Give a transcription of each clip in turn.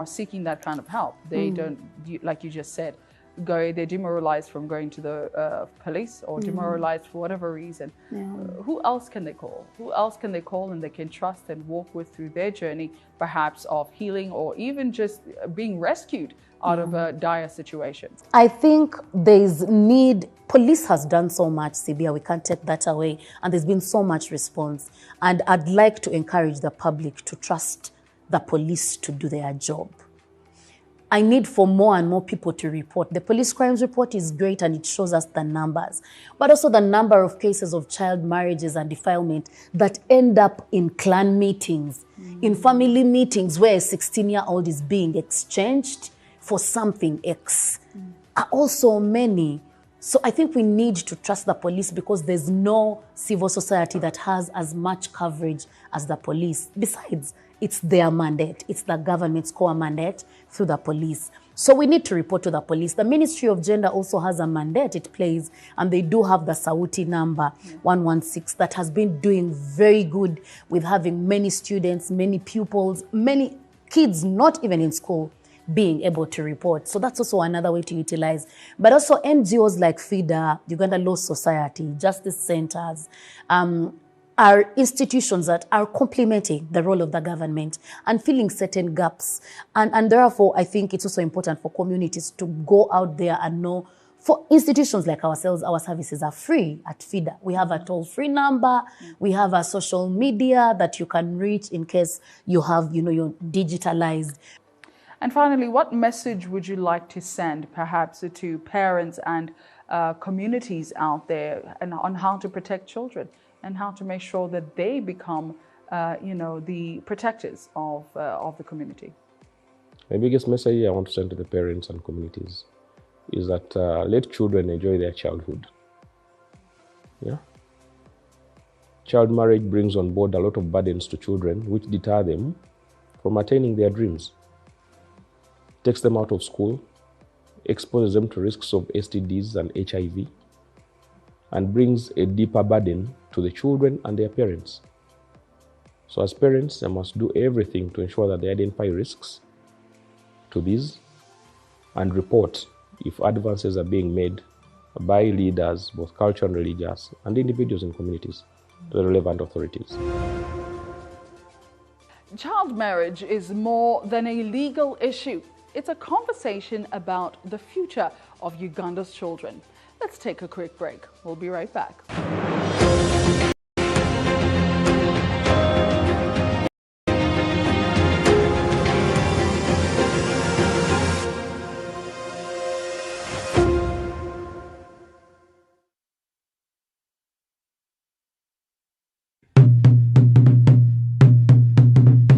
are seeking that kind of help. They don't, like you just said, they're demoralized from going to the police or demoralized for whatever reason. Who else can they call? Who else can they call and they can trust and walk with through their journey, perhaps of healing or even just being rescued out of a dire situation? I think there's need. Police has done so much, Sibia, we can't take that away. And there's been so much response. And I'd like to encourage the public to trust the police to do their job. I need for more and more people to report. The police crimes report is great and it shows us the numbers, but also the number of cases of child marriages and defilement that end up in clan meetings, in family meetings where a 16-year-old is being exchanged for something X. Are also many. So I think we need to trust the police because there's no civil society that has as much coverage as the police. Besides, it's their mandate. It's the government's core mandate through the police. So we need to report to the police. The Ministry of Gender also has a mandate it plays, and they do have the Sauti number 116 that has been doing very good with having many students, many pupils, many kids not even in school being able to report. So that's also another way to utilize. But also NGOs like FIDA, Uganda Law Society, Justice Centers, are institutions that are complementing the role of the government and filling certain gaps. And therefore, I think it's also important for communities to go out there and know, for institutions like ourselves, our services are free at FIDA. We have a toll-free number. We have a social media that you can reach in case you have, you're digitalized. And finally, what message would you like to send perhaps to parents and communities out there and on how to protect children and how to make sure that they become, the protectors of the community? My biggest message I want to send to the parents and communities is that let children enjoy their childhood. Yeah. Child marriage brings on board a lot of burdens to children which deter them from attaining their dreams. Takes them out of school, exposes them to risks of STDs and HIV, and brings a deeper burden to the children and their parents. So as parents, they must do everything to ensure that they identify risks to these and report if advances are being made by leaders, both cultural and religious, and individuals in communities to the relevant authorities. Child marriage is more than a legal issue. It's a conversation about the future of Uganda's children. Let's take a quick break. We'll be right back.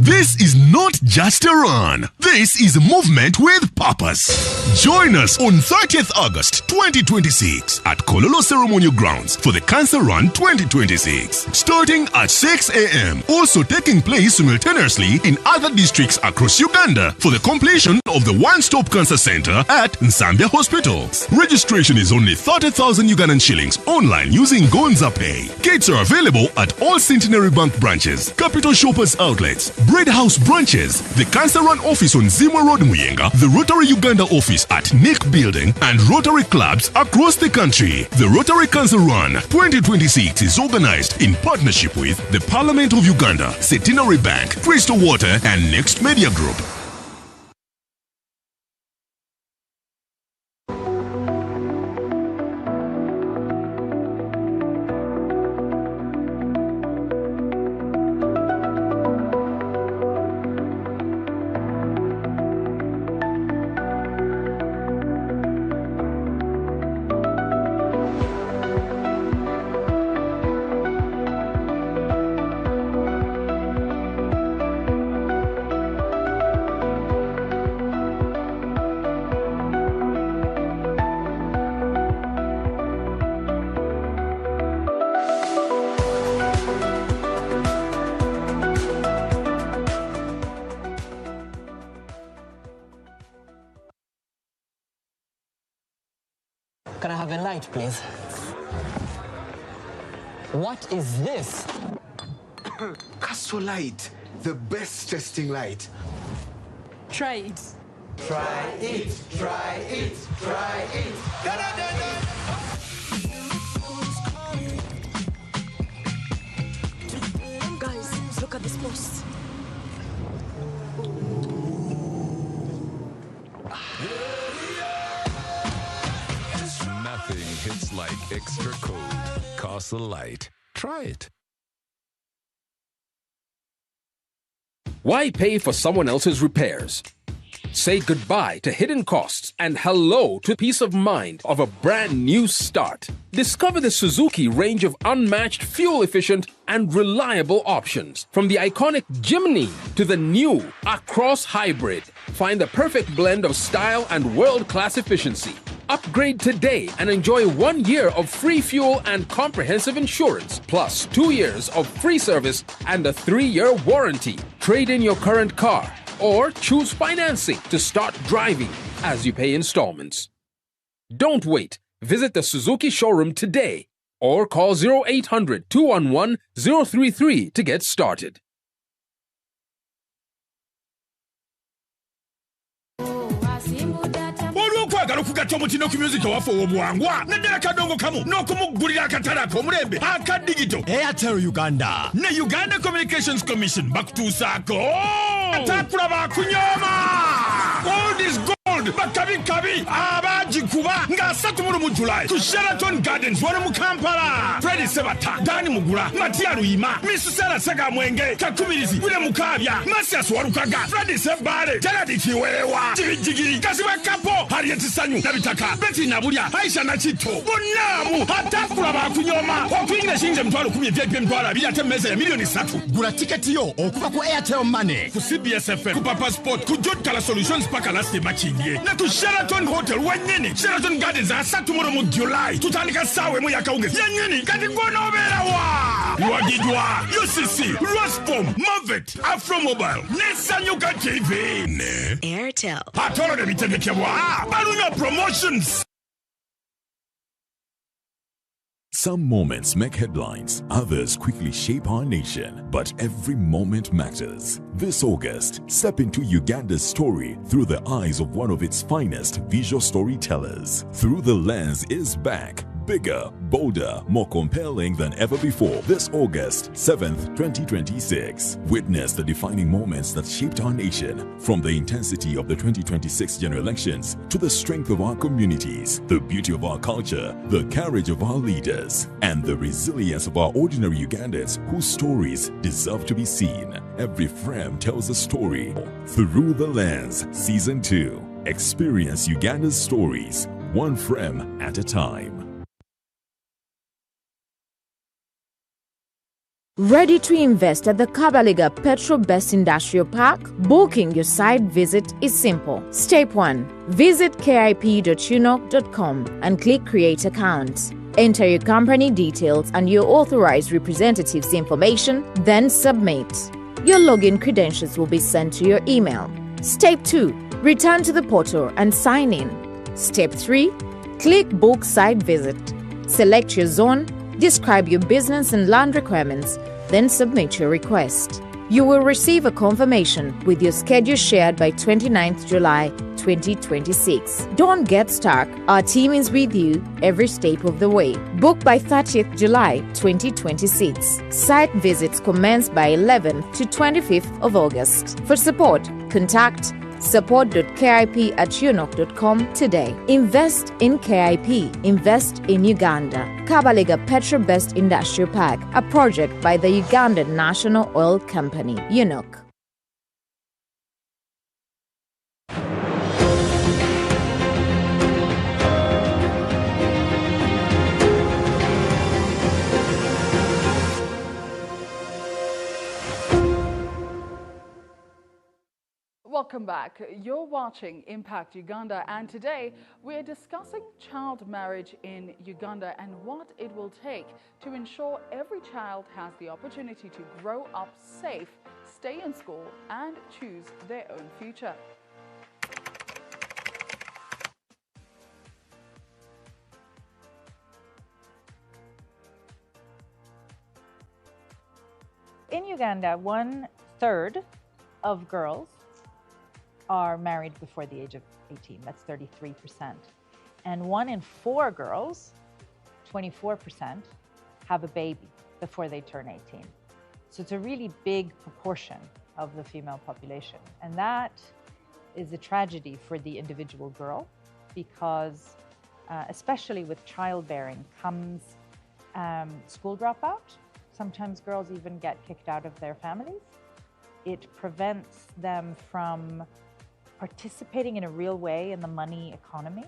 This is not just a run. This is a movement with purpose. Join us on 30th August 2026 at Kololo Ceremonial Grounds for the Cancer Run 2026. Starting at 6 a.m. Also taking place simultaneously in other districts across Uganda for the completion of the One-Stop Cancer Center at Nsambya Hospital. Registration is only 30,000 Ugandan shillings online using Gonza Pay. Kits are available at all Centenary Bank branches, Capital Shoppers outlets, Bread House branches, the Cancer Run office on Zimwa Road, Muyenga, the Rotary Uganda office at Nick Building, and Rotary clubs across the country. The Rotary Cancer Run 2026 is organized in partnership with the Parliament of Uganda, Centenary Bank, Crystal Water, and Next Media Group. Can I have a light, please? What is this? Castor light, the best testing light. Try it. Try it, try it, try it. Da, da, da, da. Guys, look at this post. Nothing hits like extra cold. Castle Light. Try it. Why pay for someone else's repairs? Say goodbye to hidden costs and hello to peace of mind of a brand new start. Discover the Suzuki range of unmatched fuel-efficient and reliable options. From the iconic Jimny to the new Across Hybrid. Find the perfect blend of style and world-class efficiency. Upgrade today and enjoy 1 year of free fuel and comprehensive insurance, plus 2 years of free service and a 3-year warranty. Trade in your current car or choose financing to start driving as you pay installments. Don't wait. Visit the Suzuki showroom today or call 0800-211-033 to get started. olw'okwagala okugatta omutindo ku music owaffe ow'obuwangwa naddala kadongo kamu n'okumugulira akatale ak'omulembe aka digito Airtel Uganda ne Uganda Communications Commission bakutuusaako atakulaba akunyooma gold is gold bakabikabi abagikuba nga 3 mu July ku Sheraton Gardens wano mu Kampala Freddy Sebata Dani Mugula Matia Luyima Miss Sara Saga Mwenge Kakumirizi Wile Mukabya Masias Warukaga Freddy Sebale Gerard Kiwewa Jigijigiri Kasiwa Kapo Harriet Sanyu Nabitaka Betty Nabulia Aisha Nachito Bonamu atakula bakunyoma okwinga shinje mtwalo 10 vyepe mtwala biyate meza ya milioni 3 gula tiketi yo okuva ku Airtel Money ku CBS FM ku Papa Sport ku Jot Kala Solutions paka last machinye na ku Sheraton Hotel wanyene Sheraton Gardens asatu mu July tutandika sawe mu yakawunge yanyene kati ngono oberawa Wagidwa UCC Rospom Mavet Afro Mobile Nesanyuka TV ne Airtel. Atolo de bitegekebwa Baluna Promotions. Some moments make headlines, others quickly shape our nation, but every moment matters. This August, step into Uganda's story through the eyes of one of its finest visual storytellers. Through the Lens is back. Bigger, bolder, more compelling than ever before. This August 7th, 2026. Witness the defining moments that shaped our nation, from the intensity of the 2026 general elections to the strength of our communities, the beauty of our culture, the courage of our leaders, and the resilience of our ordinary Ugandans whose stories deserve to be seen. Every frame tells a story. Through the Lens, Season 2. Experience Uganda's stories, one frame at a time. Ready to invest at the Kabaliga Petro Best Industrial Park? Booking your site visit is simple. Step 1. Visit kip.unoc.com and click Create Account. Enter your company details and your authorized representative's information, then submit. Your login credentials will be sent to your email. Step 2. Return to the portal and sign in. Step 3. Click Book Site Visit. Select your zone, describe your business and land requirements, then submit your request. You will receive a confirmation with your schedule shared by 29th July 2026. Don't get stuck. Our team is with you every step of the way. Book by 30th July 2026. Site visits commence by 11th to 25th of August. For support, contact support.kip@unoc.com today. Invest in KIP. Invest in Uganda. Kabaliga Petro Best Industrial Park, a project by the Ugandan National Oil Company, UNOC. Welcome back. You're watching Impact Uganda, and today we're discussing child marriage in Uganda and what it will take to ensure every child has the opportunity to grow up safe, stay in school, and choose their own future. In Uganda, 1/3 of girls are married before the age of 18. That's 33%. And 1 in 4 girls, 24%, have a baby before they turn 18. So it's a really big proportion of the female population. And that is a tragedy for the individual girl because especially with childbearing comes school dropout. Sometimes girls even get kicked out of their families. It prevents them from participating in a real way in the money economy,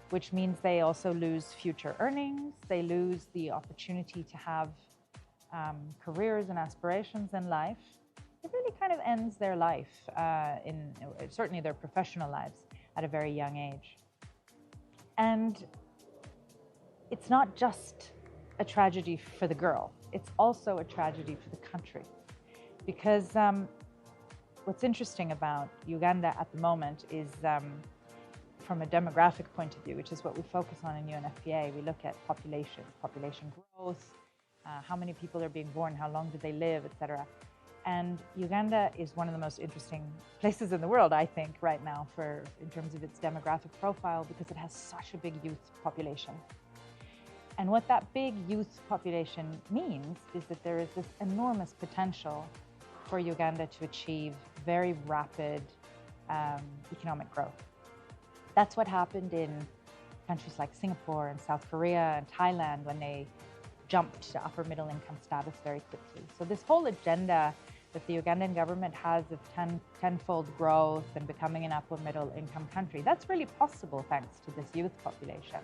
which means they also lose future earnings. They lose the opportunity to have careers and aspirations in life. It really kind of ends their life, certainly their professional lives, at a very young age. And it's not just a tragedy for the girl, it's also a tragedy for the country. Because what's interesting about Uganda at the moment is from a demographic point of view, which is what we focus on in UNFPA, we look at population growth, how many people are being born, how long do they live, etc. And Uganda is one of the most interesting places in the world, I think, right now in terms of its demographic profile, because it has such a big youth population. And what that big youth population means is that there is this enormous potential for Uganda to achieve very rapid economic growth. That's what happened in countries like Singapore and South Korea and Thailand when they jumped to upper middle income status very quickly. So this whole agenda that the Ugandan government has of tenfold growth and becoming an upper middle income country, that's really possible thanks to this youth population.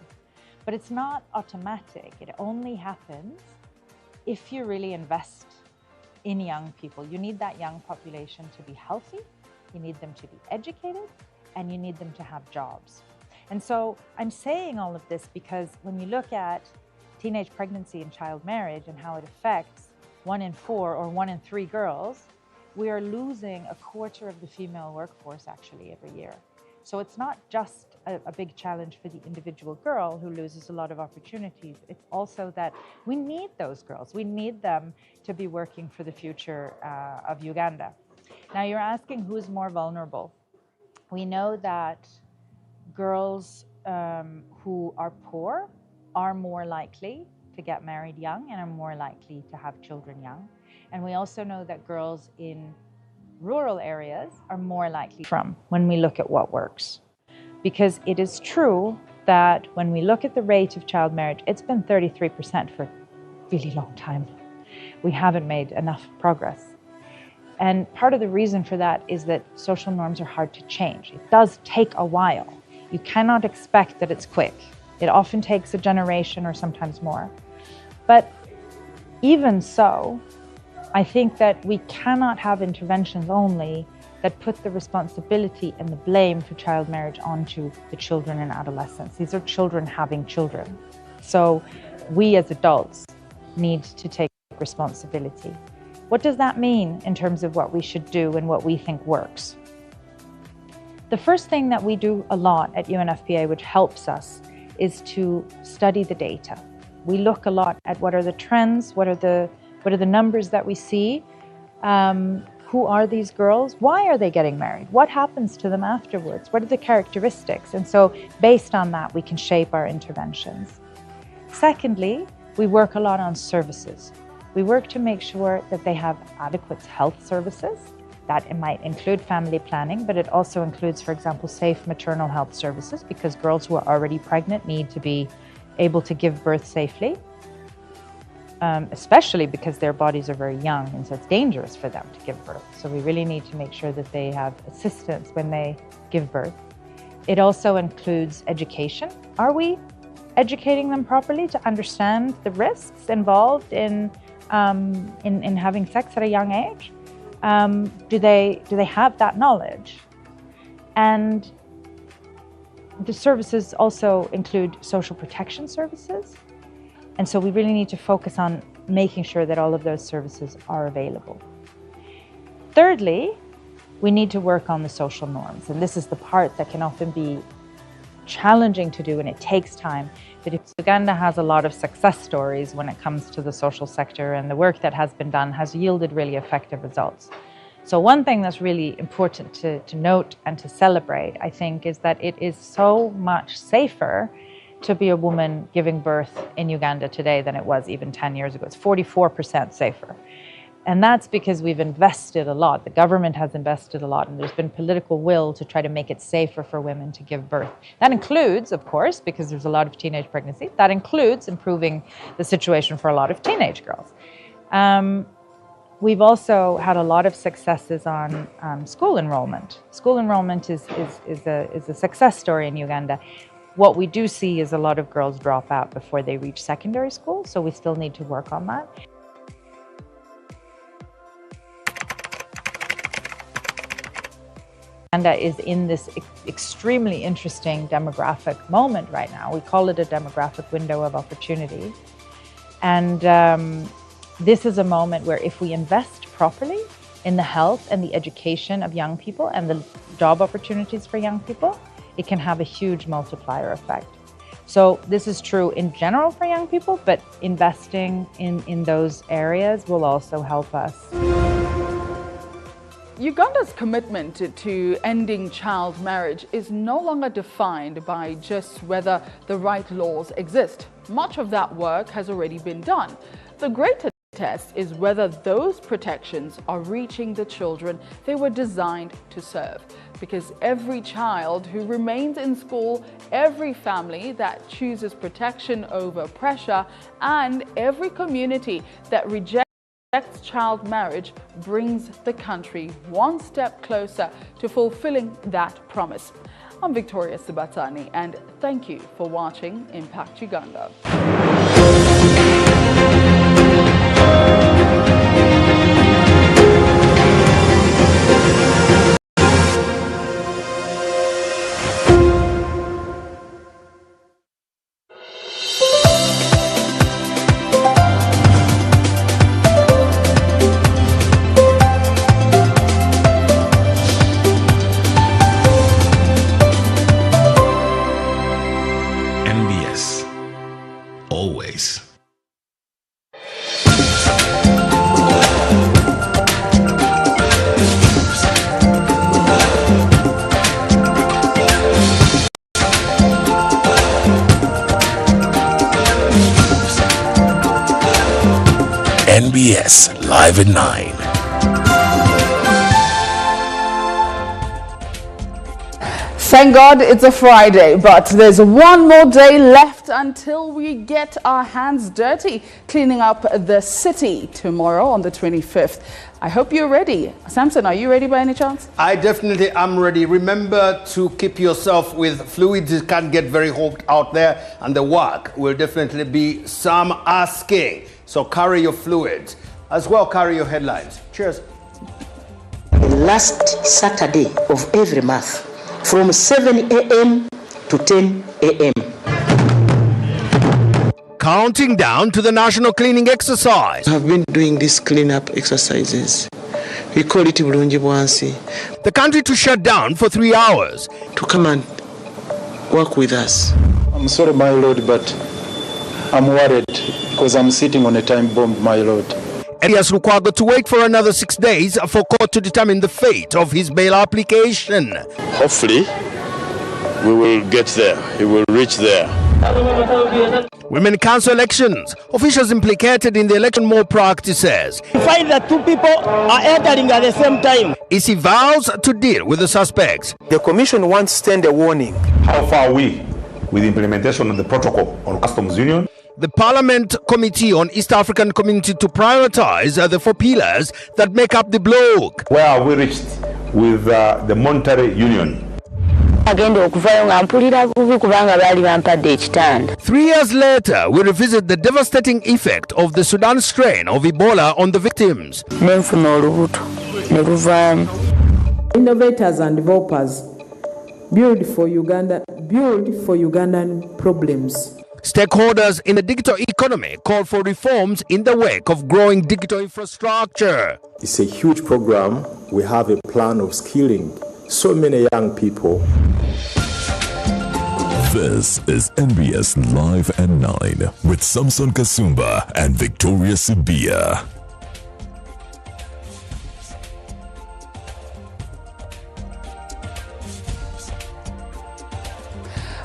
But it's not automatic. It only happens if you really invest in young people. You need that young population to be healthy, you need them to be educated, and you need them to have jobs. And so I'm saying all of this because when you look at teenage pregnancy and child marriage and how it affects 1 in 4 or 1 in 3 girls, we are losing a quarter of the female workforce actually every year. So it's not just a big challenge for the individual girl who loses a lot of opportunities. It's also that we need those girls. We need them to be working for the future of Uganda. Now you're asking who's more vulnerable. We know that girls who are poor are more likely to get married young and are more likely to have children young. And we also know that girls in rural areas are more likely when we look at what works. Because it is true that when we look at the rate of child marriage, it's been 33% for a really long time. We haven't made enough progress. And part of the reason for that is that social norms are hard to change. It does take a while. You cannot expect that it's quick. It often takes a generation or sometimes more. But even so, I think that we cannot have interventions only that put the responsibility and the blame for child marriage onto the children and adolescents. These are children having children. So we as adults need to take responsibility. What does that mean in terms of what we should do and what we think works? The first thing that we do a lot at UNFPA, which helps us, is to study the data. We look a lot at what are the trends, what are the numbers that we see, who are these girls, why are they getting married, what happens to them afterwards, what are the characteristics, and so based on that we can shape our interventions. Secondly, we work a lot on services. We work to make sure that they have adequate health services. That it might include family planning, but it also includes, for example, safe maternal health services, because girls who are already pregnant need to be able to give birth safely, especially because their bodies are very young, and so it's dangerous for them to give birth. So we really need to make sure that they have assistance when they give birth. It also includes education. Are we educating them properly to understand the risks involved in having sex at a young age? Do they have that knowledge? And the services also include social protection services. And so we really need to focus on making sure that all of those services are available. Thirdly, we need to work on the social norms. And this is the part that can often be challenging to do, and it takes time. But Uganda has a lot of success stories when it comes to the social sector, and the work that has been done has yielded really effective results. So one thing that's really important to note and to celebrate, I think, is that it is so much safer to be a woman giving birth in Uganda today than it was even 10 years ago. It's 44% safer. And that's because we've invested a lot. The government has invested a lot, and there's been political will to try to make it safer for women to give birth. That includes, of course, because there's a lot of teenage pregnancy, that includes improving the situation for a lot of teenage girls. We've also had a lot of successes on school enrollment. School enrollment is a success story in Uganda. What we do see is a lot of girls drop out before they reach secondary school, so we still need to work on that. Uganda is in this extremely interesting demographic moment right now. We call it a demographic window of opportunity. And this is a moment where if we invest properly in the health and the education of young people and the job opportunities for young people, it can have a huge multiplier effect. So this is true in general for young people, but investing in those areas will also help us. Uganda's commitment to ending child marriage is no longer defined by just whether the right laws exist. Much of that work has already been done. The greater test is whether those protections are reaching the children they were designed to serve. Because every child who remains in school, every family that chooses protection over pressure, and every community that rejects child marriage brings the country one step closer to fulfilling that promise. I'm Victoria Sibatani, and thank you for watching Impact Uganda. NBS. Always. NBS Live at 9. Thank God it's a Friday, but there's one more day left until we get our hands dirty cleaning up the city tomorrow on the 25th. I hope you're ready. Samson, are you ready by any chance? I definitely am ready. Remember to keep yourself with fluids. It can get very hot out there, and the work will definitely be some asking. So carry your fluids. As well, carry your headlines. Cheers. Last Saturday of every month, from 7 a.m. to 10 a.m. Counting down to the national cleaning exercise. I've been doing these cleanup exercises. We call it Bulungi Bwansi. The country to shut down for 3 hours. To come and work with us. I'm sorry, my lord, but I'm worried because I'm sitting on a time bomb, my lord. Elias Lukwago to wait for another 6 days for court to determine the fate of his bail application. Hopefully, we will get there. He will reach there. Women Council elections. Officials implicated in the election more practices. We find that two people are entering at the same time. EC vows to deal with the suspects. The commission wants to send a warning. How far are we with the implementation of the protocol on customs union? The Parliament Committee on East African Community to prioritize the 4 pillars that make up the bloc. Where have we reached with the monetary union? 3 years later, we revisit the devastating effect of the Sudan strain of Ebola on the victims. Innovators and developers build for Ugandan problems. Stakeholders in the digital economy call for reforms in the wake of growing digital infrastructure. It's a huge program. We have a plan of skilling so many young people. This is NBS Live at 9 with Samson Kasumba and Victoria Sibia.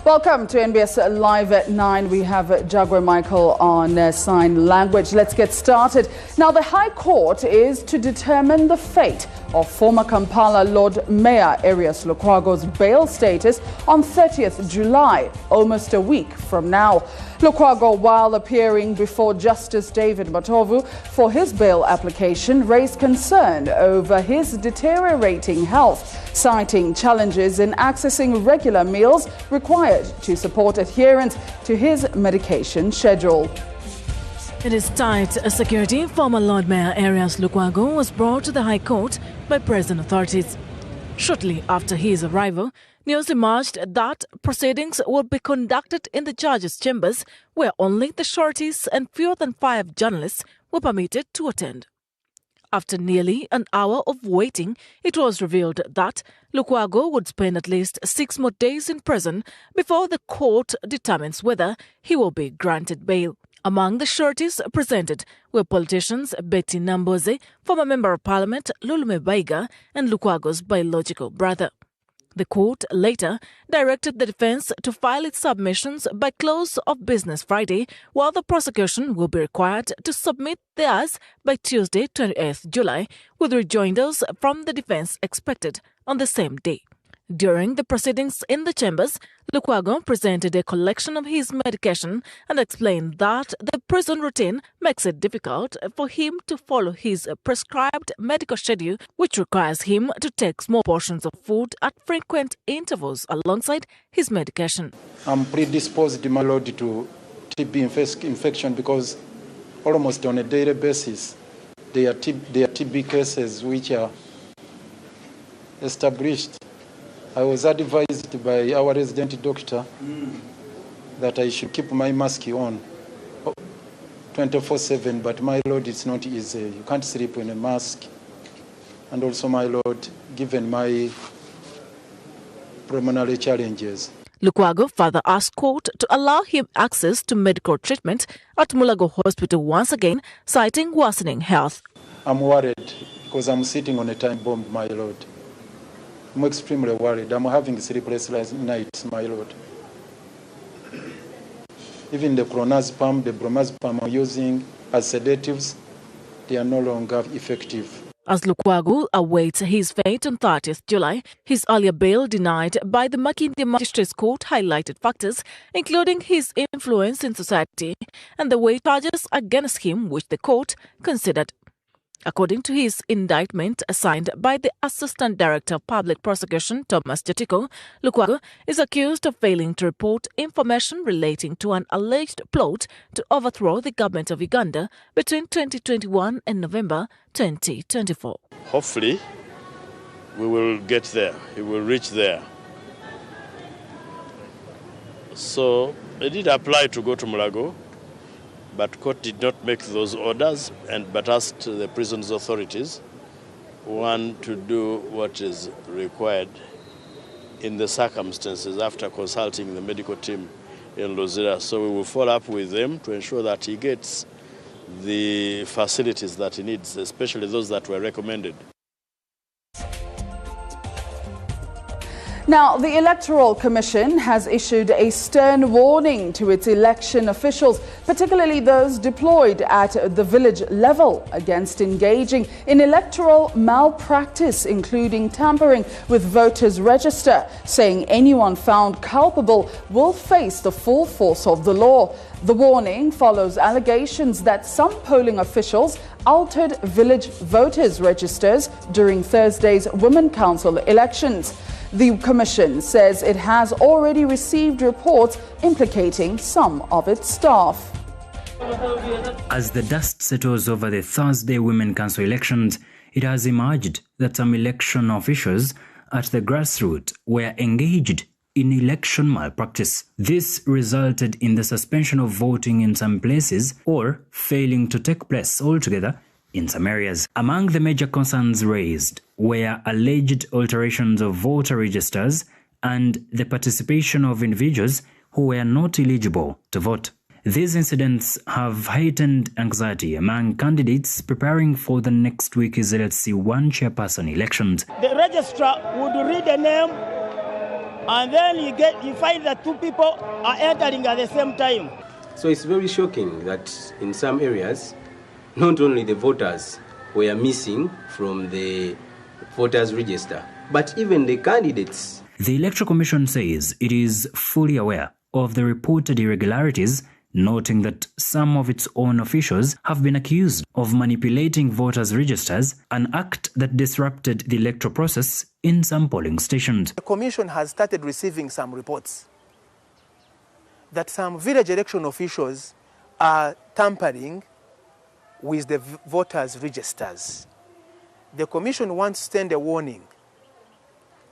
Welcome to NBS Live at 9. We have Jagwe Michael on sign language. Let's get started. Now, the High Court is to determine the fate of former Kampala Lord Mayor Erias Lukwago's bail status on 30th July, almost a week from now. Lukwago, while appearing before Justice David Matovu for his bail application, raised concern over his deteriorating health, citing challenges in accessing regular meals required to support adherence to his medication schedule. It is tight security. Former Lord Mayor Erias Lukwago was brought to the High Court by present authorities. Shortly after his arrival, news emerged that proceedings would be conducted in the judge's chambers, where only the sureties and fewer than 5 journalists were permitted to attend. After nearly an hour of waiting, it was revealed that Lukwago would spend at least 6 more days in prison before the court determines whether he will be granted bail. Among the sureties presented were politicians Betty Namboze, former Member of Parliament Lulume Baiga, and Lukwago's biological brother. The court later directed the defense to file its submissions by close of business Friday, while the prosecution will be required to submit theirs by Tuesday, 28th July, with rejoinders from the defense expected on the same day. During the proceedings in the chambers, Lukwago presented a collection of his medication and explained that the prison routine makes it difficult for him to follow his prescribed medical schedule, which requires him to take small portions of food at frequent intervals alongside his medication. I'm predisposed, my lord, to TB infection because almost on a daily basis there are TB cases which are established. I was advised by our resident doctor that I should keep my mask on 24/7, but my lord, it's not easy. You can't sleep in a mask. And also, my lord, given my pulmonary challenges. Lukwago further asked court to allow him access to medical treatment at Mulago Hospital once again, citing worsening health. I'm worried because I'm sitting on a time bomb, my lord. I'm extremely worried. I'm having sleepless nights, my lord. Even the clonazepam, the bromazepam I'm using as sedatives, they are no longer effective. As Lukwago awaits his fate on 30th July, his earlier bail denied by the Makindye Magistrates Court highlighted factors including his influence in society and the weight charges against him which the court considered. According to his indictment signed by the Assistant Director of Public Prosecution, Thomas Jetiko, Lukwago is accused of failing to report information relating to an alleged plot to overthrow the government of Uganda between 2021 and November 2024. Hopefully, we will get there. He will reach there. So, I did apply to go to Mulago, but court did not make those orders, but asked the prison's authorities, one, to do what is required in the circumstances after consulting the medical team in Luzira. So we will follow up with them to ensure that he gets the facilities that he needs, especially those that were recommended. Now, the Electoral Commission has issued a stern warning to its election officials, particularly those deployed at the village level, against engaging in electoral malpractice, including tampering with voters' register, saying anyone found culpable will face the full force of the law. The warning follows allegations that some polling officials altered village voters' registers during Thursday's Women Council elections. The Commission says it has already received reports implicating some of its staff. As the dust settles over the Thursday Women Council elections, it has emerged that some election officials at the grassroots were engaged in election malpractice. This resulted in the suspension of voting in some places or failing to take place altogether in some areas. Among the major concerns raised were alleged alterations of voter registers and the participation of individuals who were not eligible to vote. These incidents have heightened anxiety among candidates preparing for the next week's LHC 1 chairperson elections. The registrar would read the name and then you find that two people are entering at the same time. So it's very shocking that in some areas, not only the voters were missing from the voters register, but even the candidates. The Electoral Commission says it is fully aware of the reported irregularities, noting that some of its own officials have been accused of manipulating voters' registers, an act that disrupted the electoral process in some polling stations. The Commission has started receiving some reports that some village election officials are tampering with the voters' registers. The Commission wants to send a warning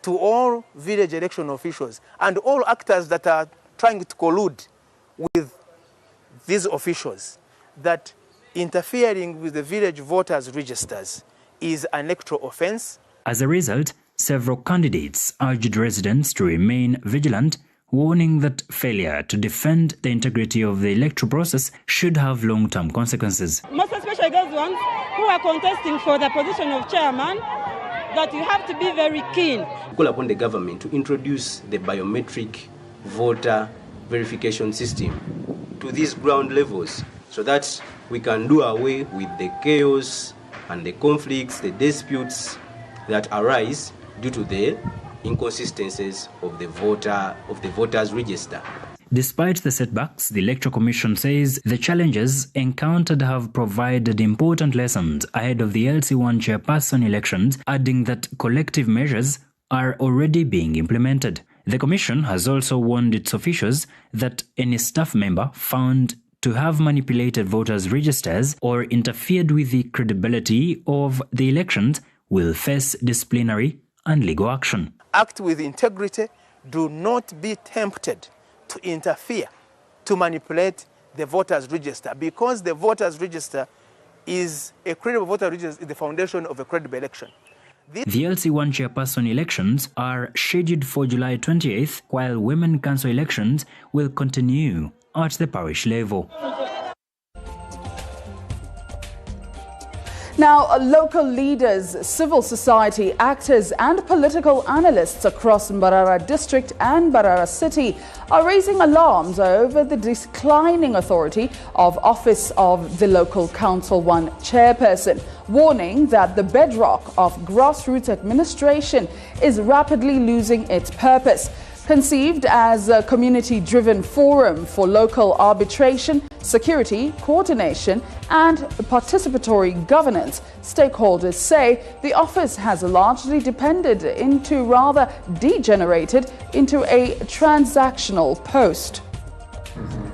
to all village election officials and all actors that are trying to collude with these officials that interfering with the village voters' registers is an electoral offense. As a result, several candidates urged residents to remain vigilant, warning that failure to defend the integrity of the electoral process should have long-term consequences. Most especially those ones who are contesting for the position of chairman, that you have to be very keen. Call upon the government to introduce the biometric voter verification system to these ground levels so that we can do away with the chaos and the conflicts, the disputes that arise due to the inconsistencies of the voters' register. Despite the setbacks, the Electoral Commission says the challenges encountered have provided important lessons ahead of the LC1 chairperson elections, adding that collective measures are already being implemented. The Commission has also warned its officials that any staff member found to have manipulated voters' registers or interfered with the credibility of the elections will face disciplinary and legal action. Act with integrity. Do not be tempted to interfere, to manipulate the voters' register, because the voters' register is a credible voter register, is the foundation of a credible election. The LC1 chairperson elections are scheduled for July 28th, while women council elections will continue at the parish level. Now, local leaders, civil society actors and political analysts across Mbarara district and Mbarara city are raising alarms over the declining authority of office of the local council 1 chairperson, warning that the bedrock of grassroots administration is rapidly losing its purpose. Conceived as a community-driven forum for local arbitration, security, coordination and participatory governance, stakeholders say the office has largely degenerated into a transactional post.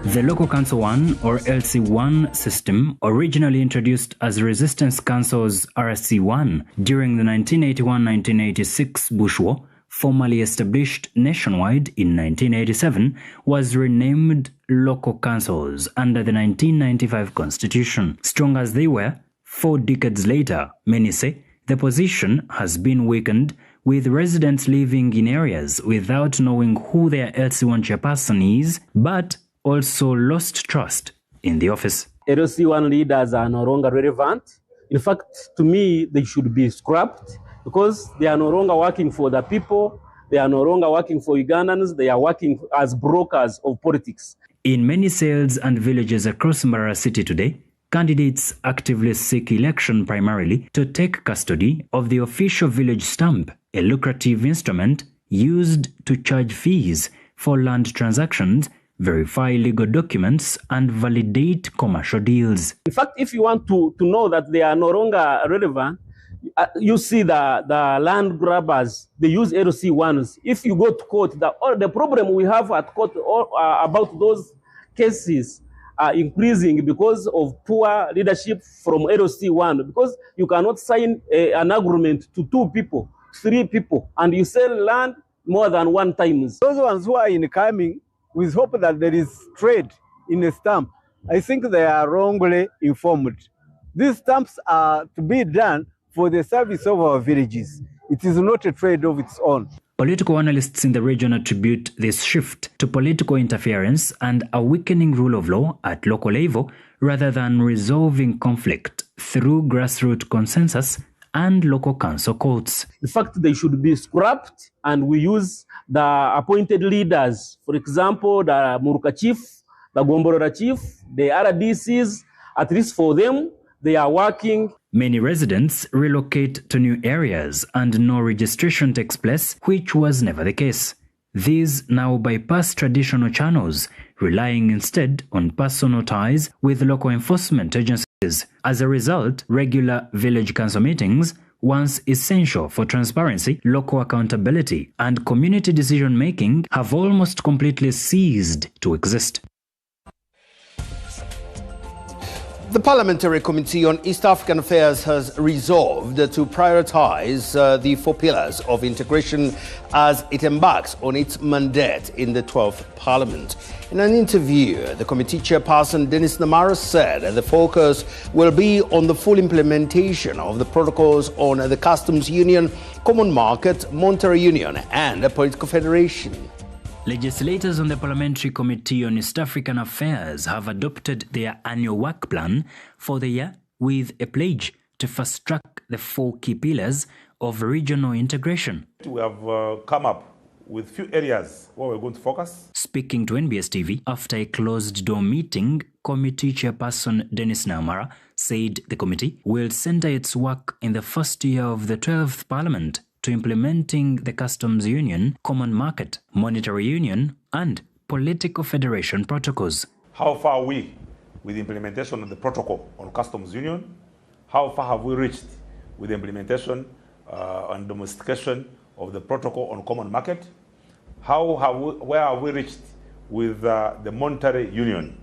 The Local Council 1 or LC1 system, originally introduced as Resistance Council's RC1 during the 1981-1986 Bush War, formally established nationwide in 1987, was renamed local councils under the 1995 Constitution. Strong as they were, 4 decades later, many say, the position has been weakened, with residents living in areas without knowing who their LC1 chairperson is, but also lost trust in the office. LC1 leaders are no longer relevant. In fact, to me, they should be scrapped, because they are no longer working for the people, they are no longer working for Ugandans, they are working as brokers of politics. In many cells and villages across Mbarara city today, candidates actively seek election primarily to take custody of the official village stamp, a lucrative instrument used to charge fees for land transactions, verify legal documents, and validate commercial deals. In fact, if you want to know that they are no longer relevant, you see the land grabbers, they use LC1s. If you go to court, the problem we have at court about those cases are increasing because of poor leadership from LC1, because you cannot sign an agreement to 2 people, 3 people, and you sell land more than 1 time. Those ones who are incoming with hope that there is trade in a stamp, I think they are wrongly informed. These stamps are to be done for the service of our villages. It is not a trade of its own. Political analysts in the region attribute this shift to political interference and a weakening rule of law at local level rather than resolving conflict through grassroots consensus and local council courts. In fact, they should be scrapped and we use the appointed leaders. For example, the Muruka chief, the Gomborora chief, the RDCs, at least for them, they are working. Many residents relocate to new areas and no registration takes place, which was never the case. These now bypass traditional channels, relying instead on personal ties with local enforcement agencies. As a result, regular village council meetings, once essential for transparency, local accountability, and community decision-making, have almost completely ceased to exist. The Parliamentary Committee on East African Affairs has resolved to prioritize the 4 pillars of integration as it embarks on its mandate in the 12th Parliament. In an interview, the committee chairperson Dennis Namara said the focus will be on the full implementation of the protocols on the Customs Union, Common Market, Monetary Union and a Political Federation. Legislators on the Parliamentary Committee on East African Affairs have adopted their annual work plan for the year with a pledge to fast-track the 4 key pillars of regional integration. We have come up with few areas where we're going to focus. Speaking to NBS TV after a closed-door meeting, committee chairperson Dennis Namara said the committee will center its work in the first year of the 12th Parliament to implementing the Customs Union, Common Market, Monetary Union, and Political Federation protocols. How far are we with the implementation of the protocol on Customs Union? How far have we reached with the implementation and domestication of the protocol on Common Market? Where have we reached with the Monetary Union?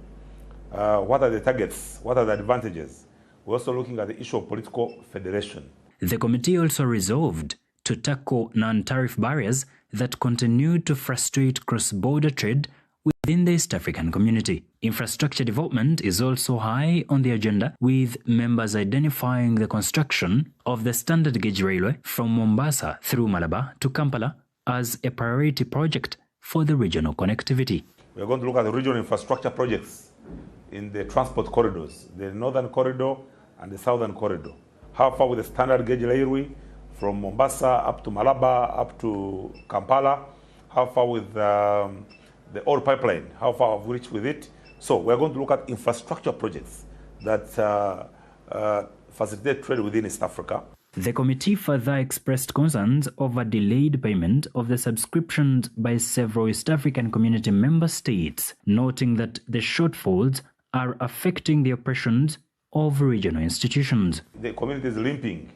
What are the targets? What are the advantages? We're also looking at the issue of Political Federation. The committee also resolved to tackle non-tariff barriers that continue to frustrate cross-border trade within the East African community. Infrastructure development is also high on the agenda, with members identifying the construction of the standard gauge railway from Mombasa through Malabar to Kampala as a priority project for the regional connectivity. We are going to look at the regional infrastructure projects in the transport corridors, the northern corridor and the southern corridor. How far with the standard gauge railway from Mombasa up to Malabar, up to Kampala? How far with the oil pipeline? How far have we reached with it? So we're going to look at infrastructure projects that facilitate trade within East Africa. The committee further expressed concerns over delayed payment of the subscriptions by several East African community member states, noting that the shortfalls are affecting the operations of regional institutions. The community is limping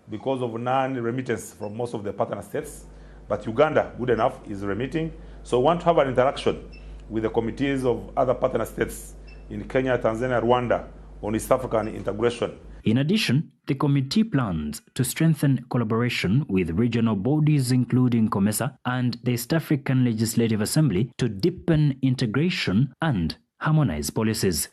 because of non-remittance from most of the partner states, but Uganda, good enough, is remitting. So we want to have an interaction with the committees of other partner states in Kenya, Tanzania, Rwanda on East African integration. In addition, the committee plans to strengthen collaboration with regional bodies including COMESA and the East African Legislative Assembly to deepen integration and harmonize policies.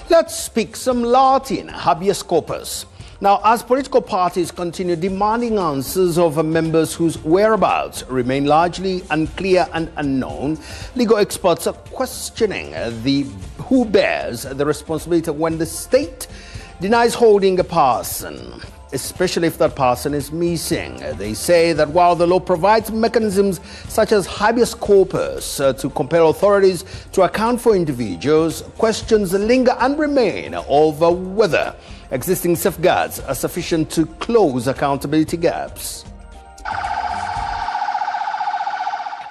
Let's speak some Latin, habeas corpus. Now, as political parties continue demanding answers of members whose whereabouts remain largely unclear and unknown, legal experts are questioning who bears the responsibility when the state denies holding a person, especially if that person is missing. They say that while the law provides mechanisms such as habeas corpus to compel authorities to account for individuals, questions linger and remain over whether existing safeguards are sufficient to close accountability gaps.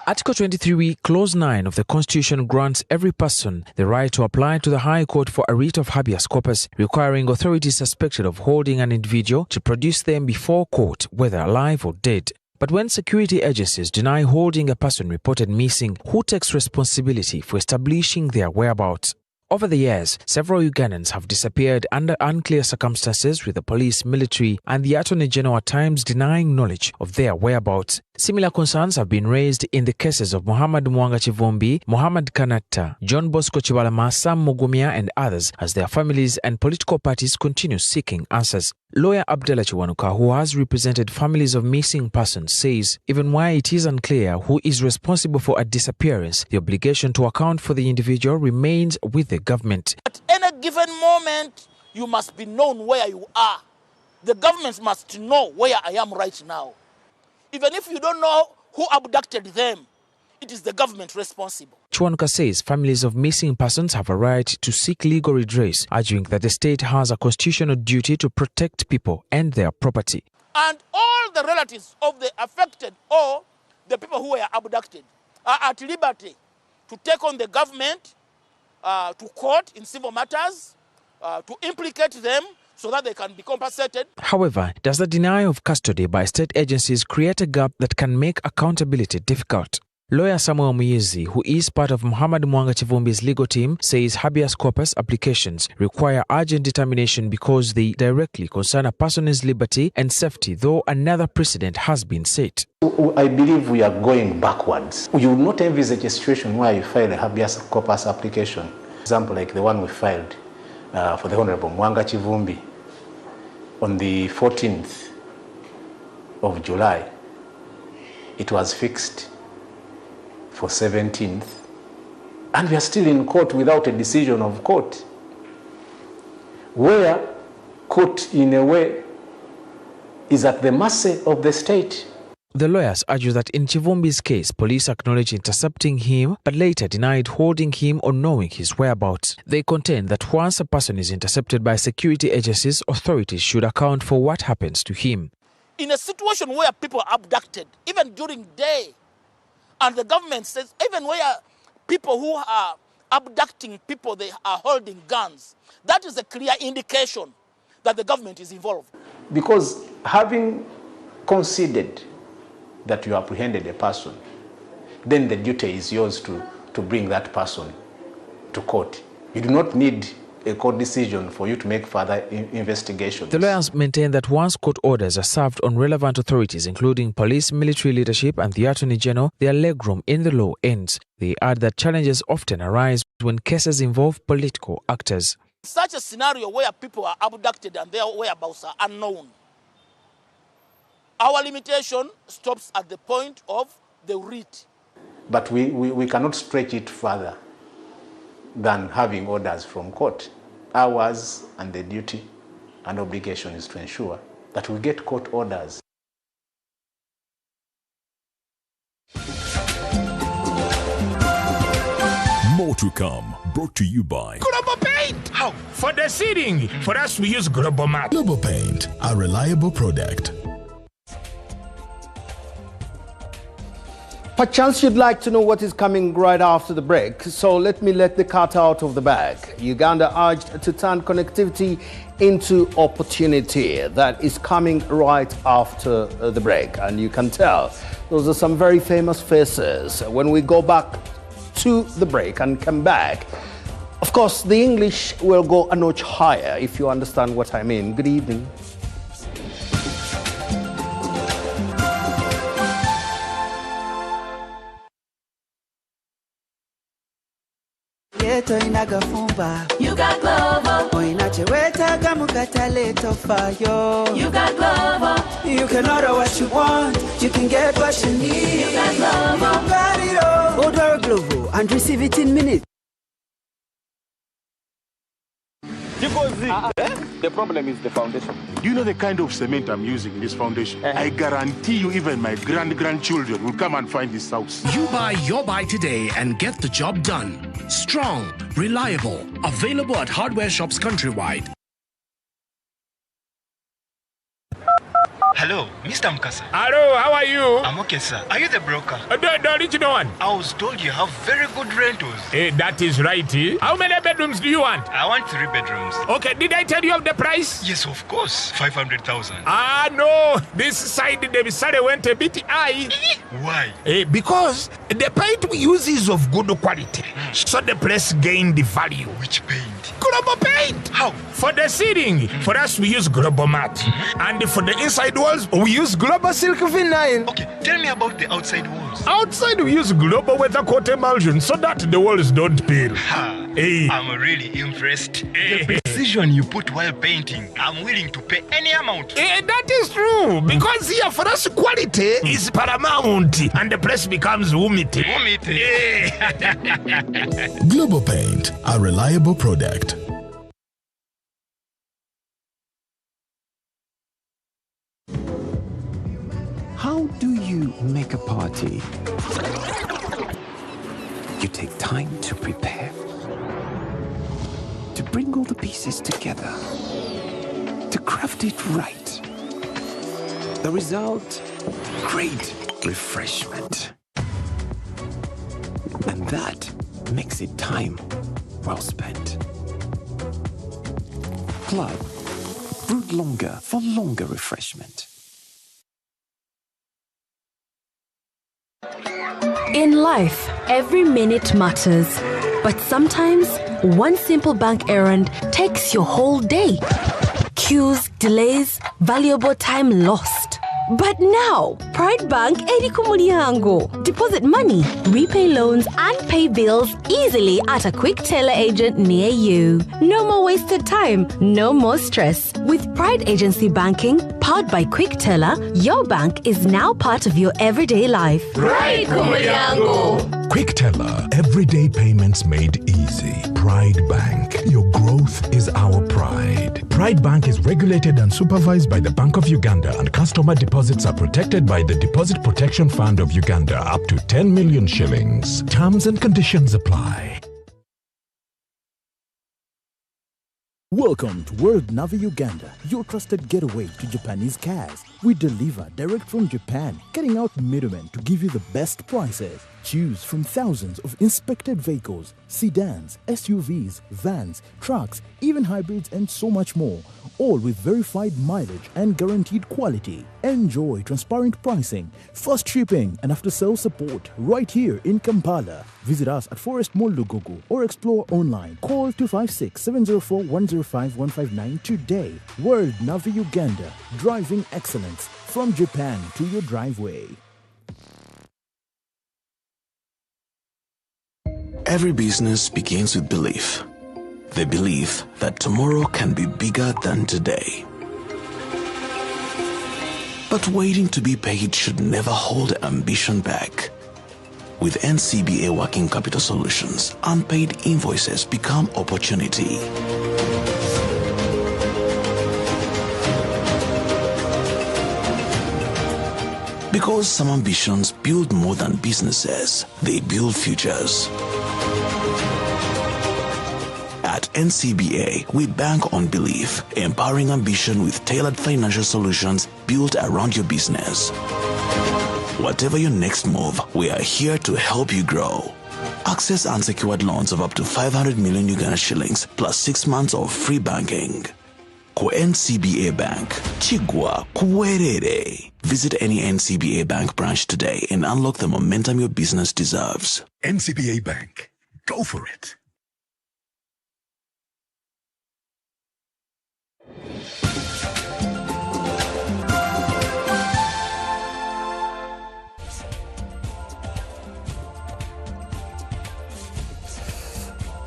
Article 23, Clause 9 of the Constitution grants every person the right to apply to the High Court for a writ of habeas corpus, requiring authorities suspected of holding an individual to produce them before court, whether alive or dead. But when security agencies deny holding a person reported missing, who takes responsibility for establishing their whereabouts? Over the years, several Ugandans have disappeared under unclear circumstances, with the police, military, and the Attorney General at times denying knowledge of their whereabouts. Similar concerns have been raised in the cases of Muhammad Mwanga Chivumbi, Muhammad Kanatta, John Bosco Chibalama, Sam Mugumia, and others, as their families and political parties continue seeking answers. Lawyer Abdallah Chiwanuka, who has represented families of missing persons, says even while it is unclear who is responsible for a disappearance, the obligation to account for the individual remains with the government. At any given moment, you must be known where you are. The governments must know where I am right now. Even if you don't know who abducted them, it is the government responsible. Chwanuka says families of missing persons have a right to seek legal redress, arguing that the state has a constitutional duty to protect people and their property. And all the relatives of the affected or the people who were abducted are at liberty to take on the government to court in civil matters, to implicate them so that they can be compensated. However, does the denial of custody by state agencies create a gap that can make accountability difficult? Lawyer Samuel Muyezi, who is part of Muhammad Mwanga Chivumbi's legal team, says habeas corpus applications require urgent determination because they directly concern a person's liberty and safety, though another precedent has been set. I believe we are going backwards. You will not envisage a situation where you file a habeas corpus application, for example, like the one we filed for the Honorable Mwanga Chivumbi on the 14th of July. It was fixed for 17th, and we are still in court without a decision of court, where court in a way is at the mercy of the state. The lawyers argue that in Chivumbi's case, police acknowledged intercepting him but later denied holding him or knowing his whereabouts. They contend that once a person is intercepted by security agencies, authorities should account for what happens to him. In a situation where people are abducted, even during day, and the government says, even where people who are abducting people, they are holding guns, that is a clear indication that the government is involved. Because having considered that you apprehended a person, then the duty is yours to bring that person to court. You do not need a court decision for you to make further investigations. The lawyers maintain that once court orders are served on relevant authorities, including police, military leadership, and the Attorney General, their legroom in the law ends. They add that challenges often arise when cases involve political actors. Such a scenario where people are abducted and their whereabouts are unknown, our limitation stops at the point of the writ. But we cannot stretch it further than having orders from court. Ours and the duty and obligation is to ensure that we get court orders. More to come, brought to you by Global Paint. How? For the seating. For us, we use Global Mat. Global Paint, a reliable product. Perchance you'd like to know what is coming right after the break, so let me let the cat out of the bag. Uganda urged to turn connectivity into opportunity. That is coming right after the break, and you can tell those are some very famous faces. When we go back to the break and come back, of course, the English will go a notch higher, if you understand what I mean. Good evening. You got Glovo. You got Glovo. You can order what you want. You can get what you need. You got Glovo. You got it all. Order a Glovo and receive it in minutes. The problem is the foundation. Do you know the kind of cement I'm using in this foundation? I guarantee you even my grandchildren will come and find this house. You buy your buy today and get the job done. Strong, reliable, available at hardware shops countrywide. Hello, Mr. Mkasa. Hello, how are you? I'm okay, sir. Are you the broker? The original one. I was told you have very good rentals. That is right. How many bedrooms do you want? I want 3 bedrooms. Okay, did I tell you of the price? Yes, of course. 500,000. No. This side, the salary went a bit high. Why? Because the paint we use is of good quality. So the place gained the value. Which paint? Global Paint. How? For the ceiling, for us we use Global Mat. And for the inside walls, we use Global Silk Vinyl. Okay, tell me about the outside walls. Outside we use Global Weather Coat Emulsion so that the walls don't peel. I'm really impressed. The precision you put while painting, I'm willing to pay any amount. That is true, because here for us quality is paramount and the place becomes humidity. Global Paint, a reliable product. How do you make a party? You take time to prepare, to bring all the pieces together, to craft it right. The result, great refreshment. And that makes it time well spent. Club, brewed longer for longer refreshment. In life, every minute matters. But sometimes, one simple bank errand takes your whole day. Queues, delays, valuable time lost. But now, Pride Bank Edikumuriango. Deposit money, repay loans, and pay bills easily at a quick teller agent near you. No more wasted time, no more stress. With Pride Agency Banking, powered by Quick Teller, your bank is now part of your everyday life. Pride Kumuriango. Quick Teller, everyday payments made easy. Pride Bank, your growth is our pride. Pride Bank is regulated and supervised by the Bank of Uganda, and customer deposits are protected by the Deposit Protection Fund of Uganda up to 10 million shillings. Terms and conditions apply. Welcome to World Navi Uganda, your trusted getaway to Japanese cars. We deliver direct from Japan, cutting out middlemen to give you the best prices. Choose from thousands of inspected vehicles, sedans, SUVs, vans, trucks, even hybrids and so much more, all with verified mileage and guaranteed quality. Enjoy transparent pricing, fast shipping and after-sales support right here in Kampala. Visit us at Forest Mall Lugogo or explore online. Call 256-704-105-159 today. World Navi Uganda, driving excellence from Japan to your driveway. Every business begins with belief. The belief that tomorrow can be bigger than today. But waiting to be paid should never hold ambition back. With NCBA Working Capital Solutions, unpaid invoices become opportunity. Because some ambitions build more than businesses, they build futures. At NCBA, we bank on belief, empowering ambition with tailored financial solutions built around your business. Whatever your next move, we are here to help you grow. Access unsecured loans of up to 500 million Uganda shillings plus 6 months of free banking. Ko NCBA Bank, Chigwa Kuwerere. Visit any NCBA Bank branch today and unlock the momentum your business deserves. NCBA Bank. Go for it.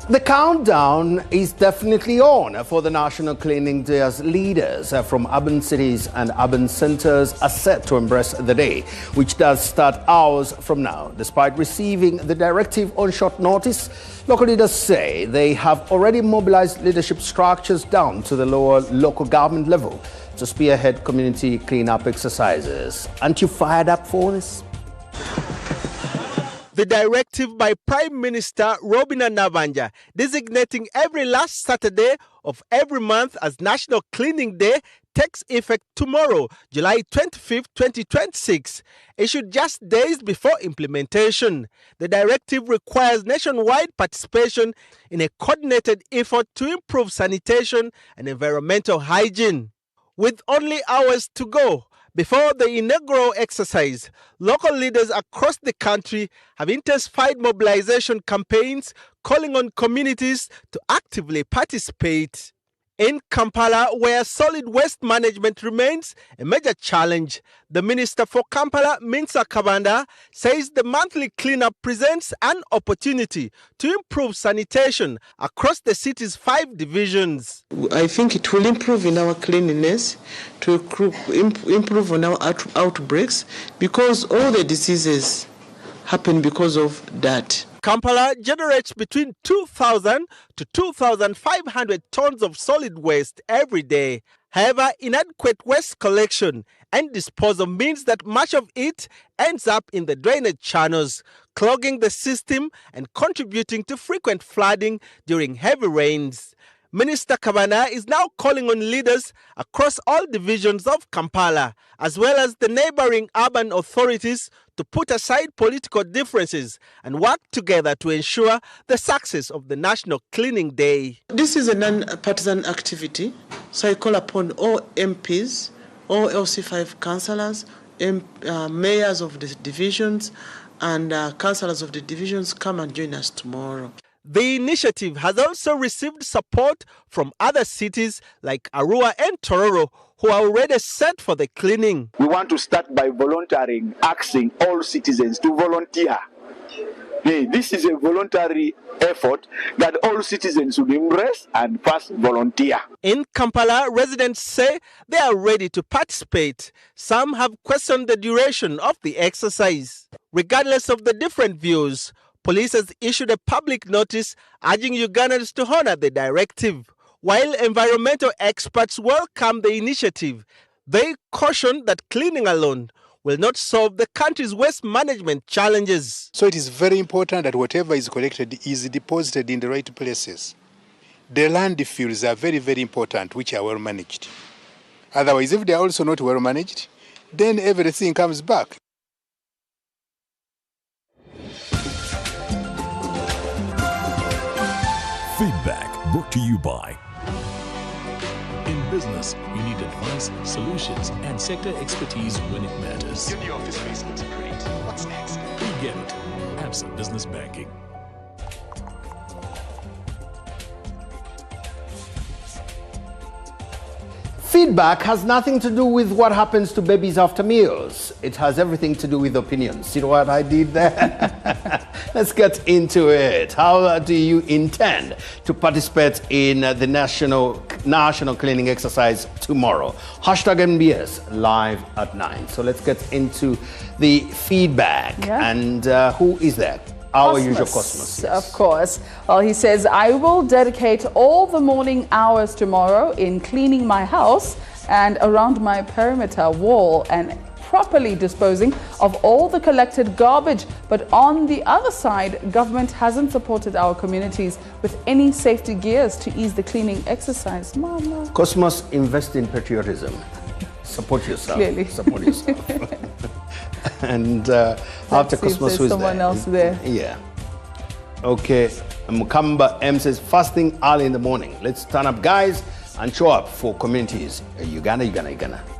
The countdown is definitely on for the National Cleaning Day, as leaders from urban cities and urban centers are set to embrace the day, which does start hours from now. Despite receiving the directive on short notice, local leaders say they have already mobilized leadership structures down to the lower local government level to spearhead community cleanup exercises. Aren't you fired up for this? The directive by Prime Minister Robina Nabanja designating every last Saturday of every month as National Cleaning Day takes effect tomorrow, July 25th, 2026, issued just days before implementation. The directive requires nationwide participation in a coordinated effort to improve sanitation and environmental hygiene. With only hours to go before the inaugural exercise, local leaders across the country have intensified mobilization campaigns calling on communities to actively participate. In Kampala, where solid waste management remains a major challenge, the Minister for Kampala, Minsa Kabanda, says the monthly cleanup presents an opportunity to improve sanitation across the city's 5 divisions. I think it will improve in our cleanliness, to improve on our outbreaks, because all the diseases happen because of that. Kampala generates between 2,000 to 2,500 tons of solid waste every day. However, inadequate waste collection and disposal means that much of it ends up in the drainage channels, clogging the system and contributing to frequent flooding during heavy rains. Minister Kabana is now calling on leaders across all divisions of Kampala, as well as the neighboring urban authorities, to put aside political differences and work together to ensure the success of the National Cleaning Day. This is a non-partisan activity, so I call upon all MPs, all LC5 councillors, mayors of the divisions, and councillors of the divisions come and join us tomorrow. The initiative has also received support from other cities like Arua and Tororo, who are already set for the cleaning. We want to start by volunteering, asking all citizens to volunteer. This is a voluntary effort that all citizens should embrace and first volunteer. In Kampala, residents say they are ready to participate. Some have questioned the duration of the exercise. Regardless of the different views, police has issued a public notice urging Ugandans to honor the directive. While environmental experts welcome the initiative, they caution that cleaning alone will not solve the country's waste management challenges. So it is very important that whatever is collected is deposited in the right places. The landfills are very, very important, which are well managed. Otherwise, if they are also not well managed, then everything comes back. Feedback brought to you by. In business, you need advice, solutions, and sector expertise when it matters. Your new office space looks great. What's next? We get it. Have some business banking. Feedback has nothing to do with what happens to babies after meals. It has everything to do with opinions. See what I did there? Let's get into it. How do you intend to participate in the national cleaning exercise tomorrow? Hashtag NBS live at 9. So let's get into the feedback. Yeah. And who is that? Our usual Cosmos. Yes. Of course. Well, he says, I will dedicate all the morning hours tomorrow in cleaning my house and around my perimeter wall and properly disposing of all the collected garbage. But on the other side, government hasn't supported our communities with any safety gears to ease the cleaning exercise. Mama. Cosmos, invest in patriotism. Support yourself. Clearly. Support yourself. And after Cosmos, who's someone else there? Yeah. Okay. Mukamba M says, fasting early in the morning. Let's turn up, guys, and show up for communities. Uganda.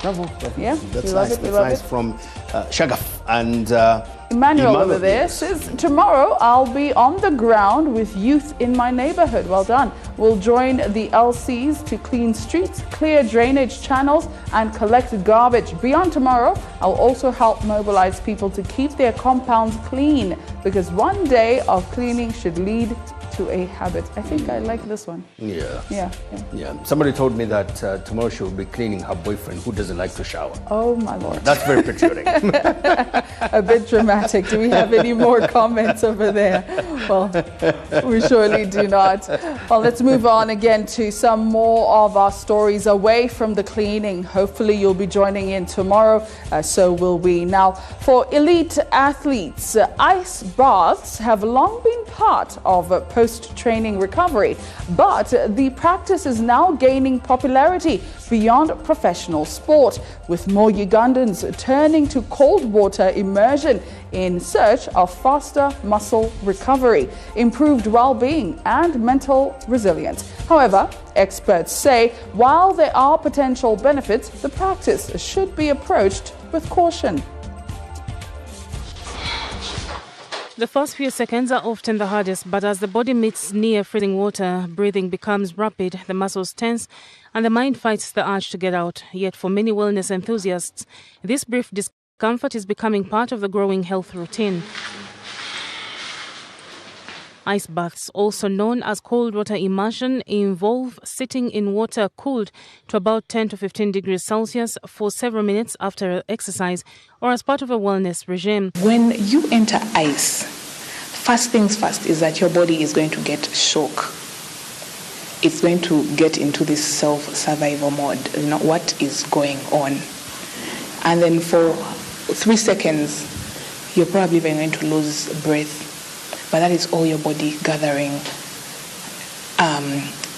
Bravo. Yeah, That's we nice. love it, we That's love nice it. from Shagaf. And Emmanuel over there says, tomorrow I'll be on the ground with youth in my neighborhood. Well done. We'll join the LCs to clean streets, clear drainage channels, and collect garbage. Beyond tomorrow, I'll also help mobilize people to keep their compounds clean, because one day of cleaning should lead to a habit. I think I like this one. Yeah. Somebody told me that tomorrow she will be cleaning her boyfriend who doesn't like to shower. Oh my Lord. That's very patriotic. A bit dramatic. Do we have any more comments over there? Well, we surely do not. Well, let's move on again to some more of our stories away from the cleaning. Hopefully you'll be joining in tomorrow. So will we. Now, for elite athletes, ice baths have long been part of post-training recovery, but the practice is now gaining popularity beyond professional sport, with more Ugandans turning to cold water immersion in search of faster muscle recovery, improved well-being, and mental resilience. However, experts say while there are potential benefits, the practice should be approached with caution. The first few seconds are often the hardest, but as the body meets near freezing water, breathing becomes rapid, the muscles tense, and the mind fights the urge to get out. Yet for many wellness enthusiasts, this brief discomfort is becoming part of the growing health routine. Ice baths, also known as cold water immersion, involve sitting in water cooled to about 10 to 15 degrees Celsius for several minutes after exercise or as part of a wellness regime. When you enter ice, first things first is that your body is going to get shock. it's going to get into this self-survival mode. You know, what is going on? And then for 3 seconds, you're probably even going to lose breath. But that is all your body gathering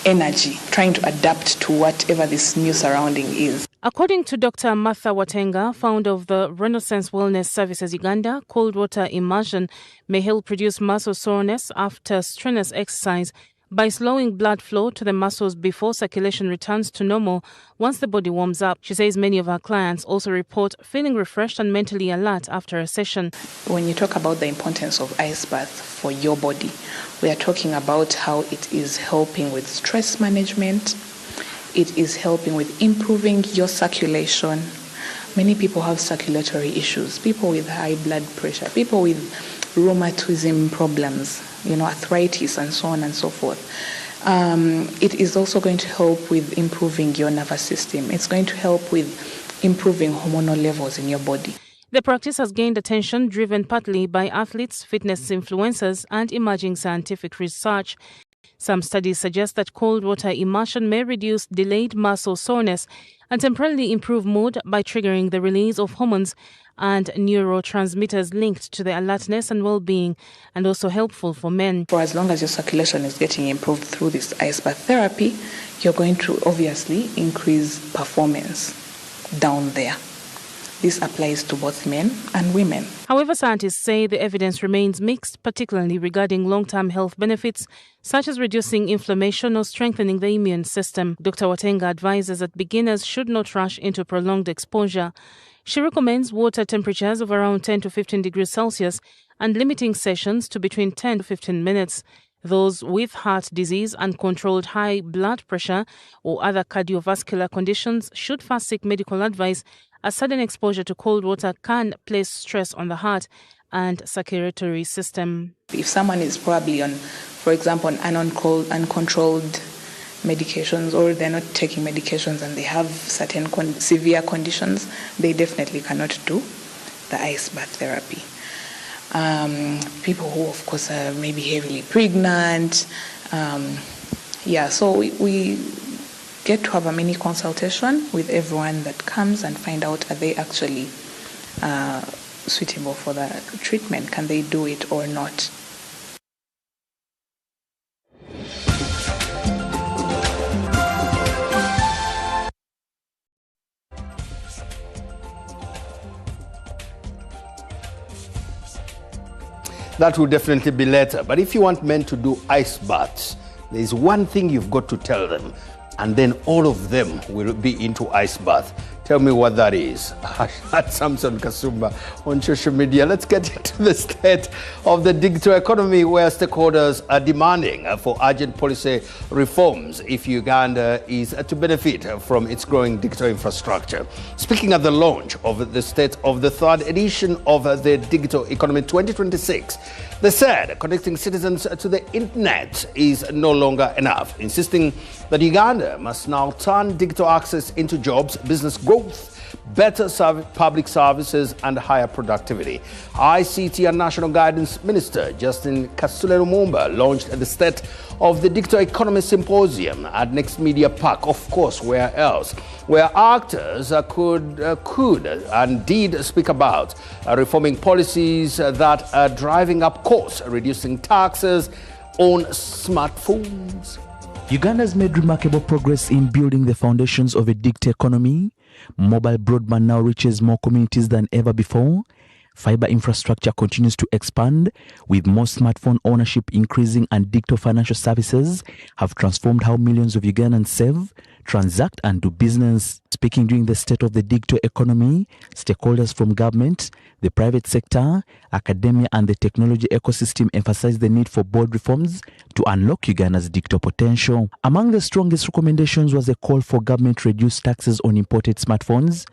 energy, trying to adapt to whatever this new surrounding is. According to Dr. Martha Watenga, founder of the Renaissance Wellness Services Uganda, cold water immersion may help reduce muscle soreness after strenuous exercise by slowing blood flow to the muscles before circulation returns to normal once the body warms up. She says many of her clients also report feeling refreshed and mentally alert after a session. When you talk about the importance of ice bath for your body, we are talking about how it is helping with stress management. It is helping with improving your circulation. Many people have circulatory issues, people with high blood pressure, people with rheumatism problems, arthritis and so on and so forth. It is also going to help with improving your nervous system. It's going to help with improving hormonal levels in your body. The practice has gained attention driven partly by athletes, fitness influencers, and emerging scientific research. Some studies suggest that cold water immersion may reduce delayed muscle soreness and temporarily improve mood by triggering the release of hormones and neurotransmitters linked to the alertness and well-being, and also helpful for men. For as long as your circulation is getting improved through this ice bath therapy, you're going to obviously increase performance down there. This applies to both men and women. However, scientists say the evidence remains mixed, particularly regarding long-term health benefits, such as reducing inflammation or strengthening the immune system. Dr. Watenga advises that beginners should not rush into prolonged exposure. She recommends water temperatures of around 10 to 15 degrees Celsius and limiting sessions to between 10 to 15 minutes. Those with heart disease, uncontrolled high blood pressure, or other cardiovascular conditions should first seek medical advice, as sudden exposure to cold water can place stress on the heart and circulatory system. If someone is probably on, for example, uncontrolled medications, or they're not taking medications and they have certain severe conditions, they definitely cannot do the ice bath therapy. People who, of course, are maybe heavily pregnant. So we get to have a mini consultation with everyone that comes and find out, are they actually suitable for the treatment? Can they do it or not? That will definitely be later. But if you want men to do ice baths, there is one thing you've got to tell them, and then all of them will be into ice bath. Tell me what that is. At Samson Kasumba on social media. Let's get into the state of the digital economy, where stakeholders are demanding for urgent policy reforms if Uganda is to benefit from its growing digital infrastructure. Speaking at the launch of the state of the third edition of the Digital Economy 2026, they said connecting citizens to the internet is no longer enough, insisting that Uganda must now turn digital access into jobs, business growth, better public services and higher productivity. ICT and National Guidance Minister Justin Kasule Lumumba launched the State of the Digital Economy Symposium at Next Media Park, of course, where else, where actors could and did speak about reforming policies that are driving up costs, reducing taxes on smartphones. Uganda has made remarkable progress in building the foundations of a digital economy. Mobile broadband now reaches more communities than ever before. Fiber infrastructure continues to expand, with more smartphone ownership increasing, and digital financial services have transformed how millions of Ugandans save, transact and do business. Speaking during the State of the Digital Economy, stakeholders from government, the private sector, academia and the technology ecosystem emphasized the need for bold reforms to unlock Uganda's digital potential. Among the strongest recommendations was a call for government to reduce taxes on imported smartphones,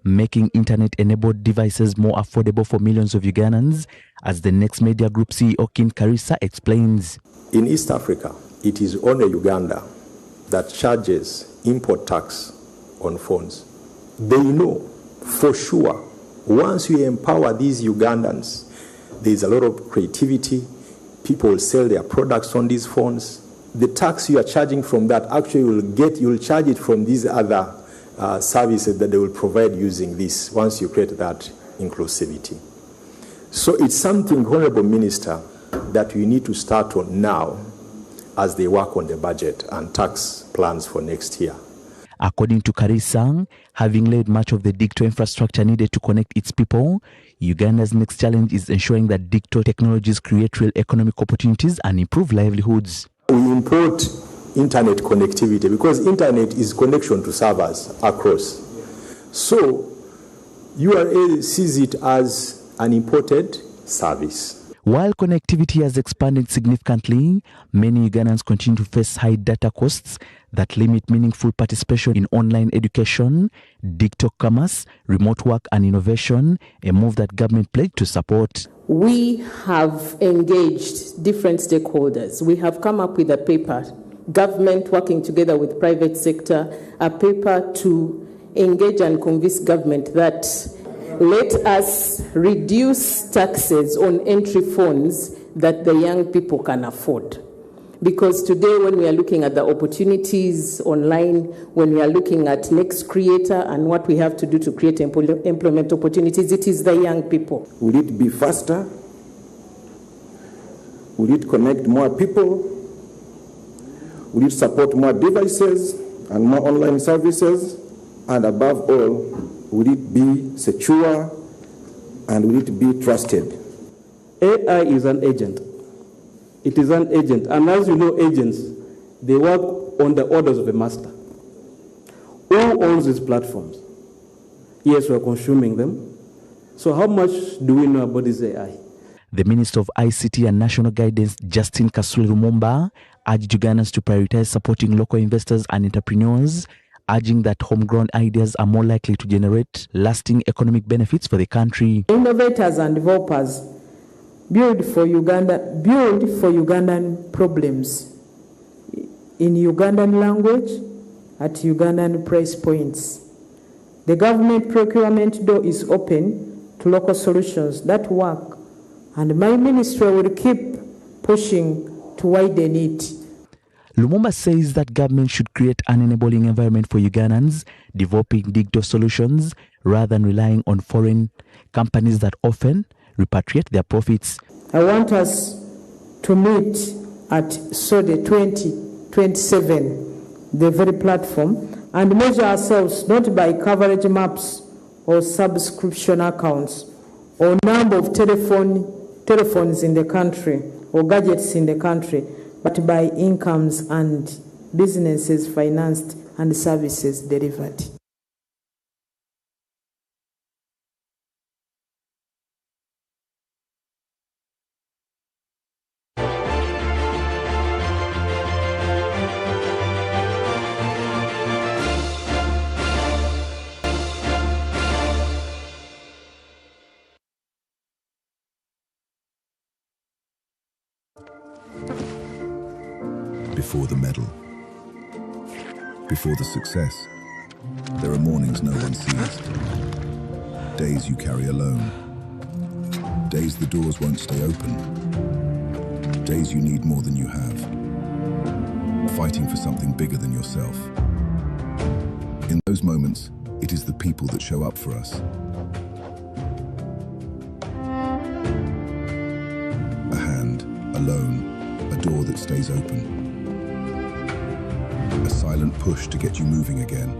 making internet-enabled devices more affordable for millions of Ugandans, as the Next Media Group CEO Kin Karisa explains. In East Africa, it is only Uganda that charges import tax on phones. They know for sure, once you empower these Ugandans, there's a lot of creativity. People will sell their products on these phones. the tax you are charging from that actually you'll charge it from these other services that they will provide using this once you create that inclusivity. So it's something, Honorable Minister, that we need to start on now as they work on the budget and tax plans for next year. According to Karisang, having laid much of the digital infrastructure needed to connect its people, Uganda's next challenge is ensuring that digital technologies create real economic opportunities and improve livelihoods. We import internet connectivity because internet is connection to servers across. So URA sees it as an imported service. While connectivity has expanded significantly, many Ugandans continue to face high data costs that limit meaningful participation in online education, digital commerce, remote work and innovation, a move that government pledged to support. We have engaged different stakeholders. We have come up with a paper, government working together with private sector, a paper to engage and convince government that let us reduce taxes on entry phones that the young people can afford. Because today when we are looking at the opportunities online, when we are looking at next creator and what we have to do to create employment opportunities, it is the young people. Will it be faster? Will it connect more people? Will it support more devices and more online services? And above all, will it be secure and will it be trusted? AI is an agent. It is an agent. And as you know, agents, they work on the orders of a master. Who owns these platforms? Yes, we are consuming them. So how much do we know about this AI? The Minister of ICT and National Guidance, Justin Kasule Lumumba, urged Ugandans to prioritize supporting local investors and entrepreneurs, urging that homegrown ideas are more likely to generate lasting economic benefits for the country. Innovators and developers build for Ugandan problems in Ugandan language at Ugandan price points. The government procurement door is open to local solutions that work, and my ministry will keep pushing to widen it. Lumumba says that government should create an enabling environment for Ugandans developing digital solutions rather than relying on foreign companies that often repatriate their profits. I want us to meet at SODE 2027, the very platform, and measure ourselves not by coverage maps or subscription accounts or number of telephones in the country or gadgets in the country, but by incomes and businesses financed and services delivered. Before the medal, before the success, there are mornings no one sees. Days you carry alone. Days the doors won't stay open. Days you need more than you have. Fighting for something bigger than yourself. In those moments, it is the people that show up for us. A hand, a loan, a door that stays open. A silent push to get you moving again.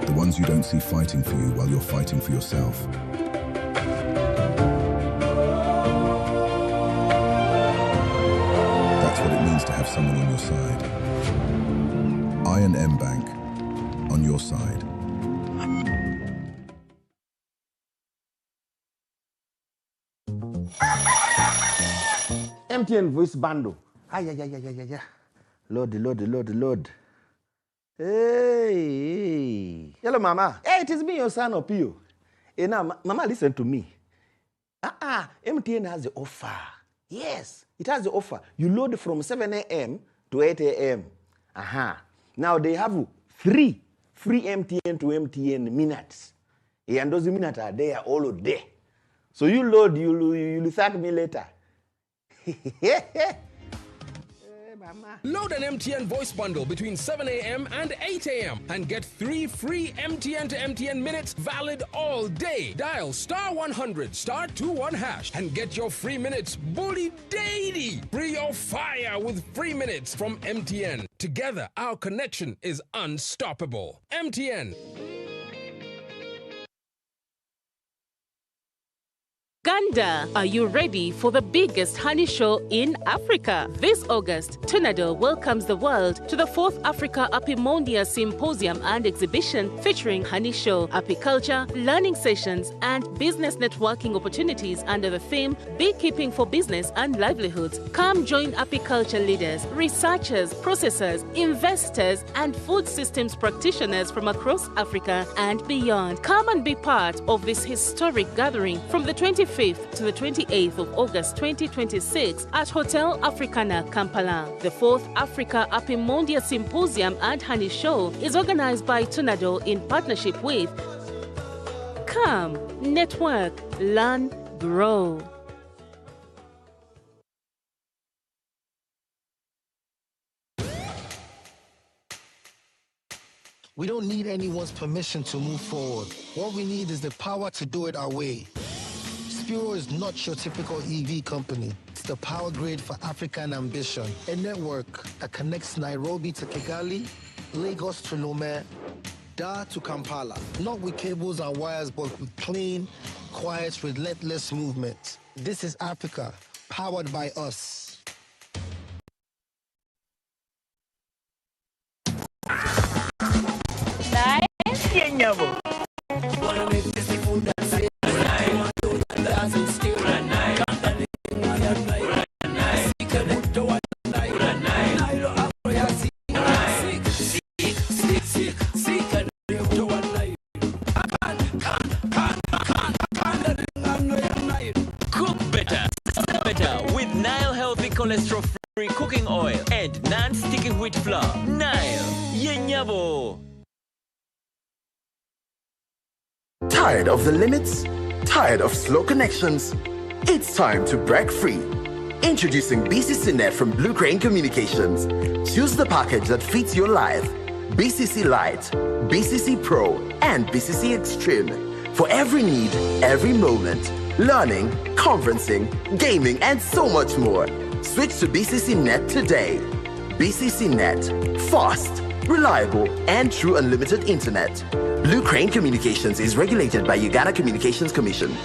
The ones you don't see fighting for you while you're fighting for yourself. That's what it means to have someone on your side. I&M Bank, on your side. MTN voice bundle. Ay. Load. Hey. Hello, Mama. Hey, it is me, your son, Opio. Hey, now, Mama, listen to me. MTN has the offer. Yes, it has the offer. You load from 7 a.m. to 8 a.m. Now, they have free MTN to MTN minutes. And those minutes are there all day. So you load, you'll thank me later. Load an MTN voice bundle between 7 a.m. and 8 a.m. and get 3 free MTN to MTN minutes valid all day. Dial *100 *21 hash and get your free minutes bully daily. Free your fire with free minutes from MTN. Together, our connection is unstoppable. MTN. Uganda, are you ready for the biggest honey show in Africa? This August, Tunado welcomes the world to the 4th Africa Apimondia Symposium and Exhibition featuring honey show, apiculture, learning sessions, and business networking opportunities under the theme Beekeeping for Business and Livelihoods. Come join apiculture leaders, researchers, processors, investors, and food systems practitioners from across Africa and beyond. Come and be part of this historic gathering from the 25th to the 28th of August 2026 at Hotel Africana, Kampala. The 4th Africa Apimondia Symposium and Honey Show is organized by Tunado in partnership with Come, Network, Learn, Grow. We don't need anyone's permission to move forward. What we need is the power to do it our way. Spiro is not your typical EV company. It's the power grid for African ambition. A network that connects Nairobi to Kigali, Lagos to Lomé, Dar to Kampala. Not with cables and wires, but with clean, quiet, relentless movement. This is Africa, powered by us. Cholesterol-free cooking oil and non-sticky wheat flour. Nile, yenyabo. Tired of the limits? Tired of slow connections? It's time to break free. Introducing BCC Net from Blue Crane Communications. Choose the package that fits your life. BCC Lite, BCC Pro, and BCC Extreme. For every need, every moment. Learning, conferencing, gaming, and so much more. Switch to BCC Net today. BCC Net. Fast, reliable, and true unlimited internet. Blue Crane Communications is regulated by Uganda Communications Commission.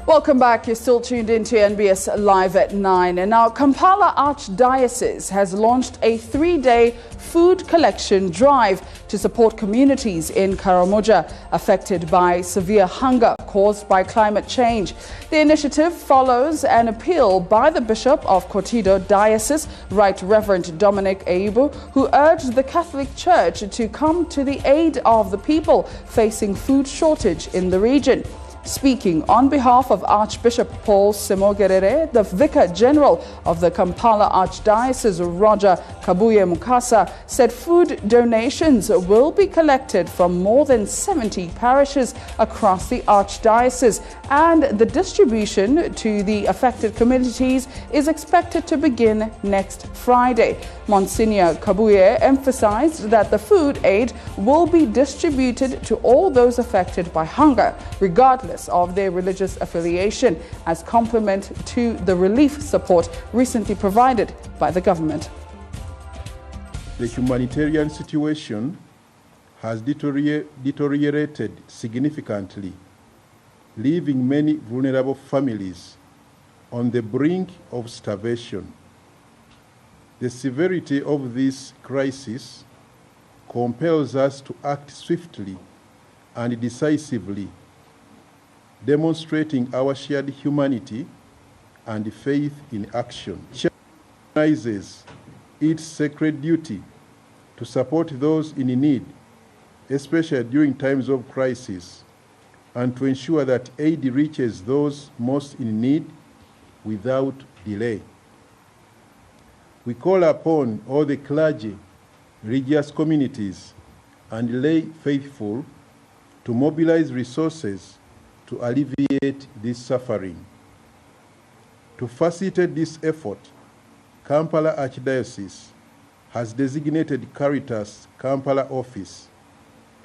Welcome back. You're still tuned into NBS Live at 9. And now Kampala Archdiocese has launched a 3-day food collection drive to support communities in Karamoja affected by severe hunger caused by climate change. The initiative follows an appeal by the Bishop of Kotido Diocese, Right Reverend Dominic Eibu, who urged the Catholic Church to come to the aid of the people facing food shortage in the region. Speaking on behalf of Archbishop Paul Semogerere, the Vicar General of the Kampala Archdiocese, Roger Kabuye Mukasa, said food donations will be collected from more than 70 parishes across the Archdiocese, and the distribution to the affected communities is expected to begin next Friday. Monsignor Kabuye emphasized that the food aid will be distributed to all those affected by hunger, regardless of their religious affiliation, as complement to the relief support recently provided by the government. The humanitarian situation has deteriorated significantly, leaving many vulnerable families on the brink of starvation. The severity of this crisis compels us to act swiftly and decisively, demonstrating our shared humanity and faith in action. It recognizes its sacred duty to support those in need, especially during times of crisis, and to ensure that aid reaches those most in need without delay. We call upon all the clergy, religious communities, and lay faithful to mobilize resources to alleviate this suffering. To facilitate this effort, Kampala Archdiocese has designated Caritas Kampala office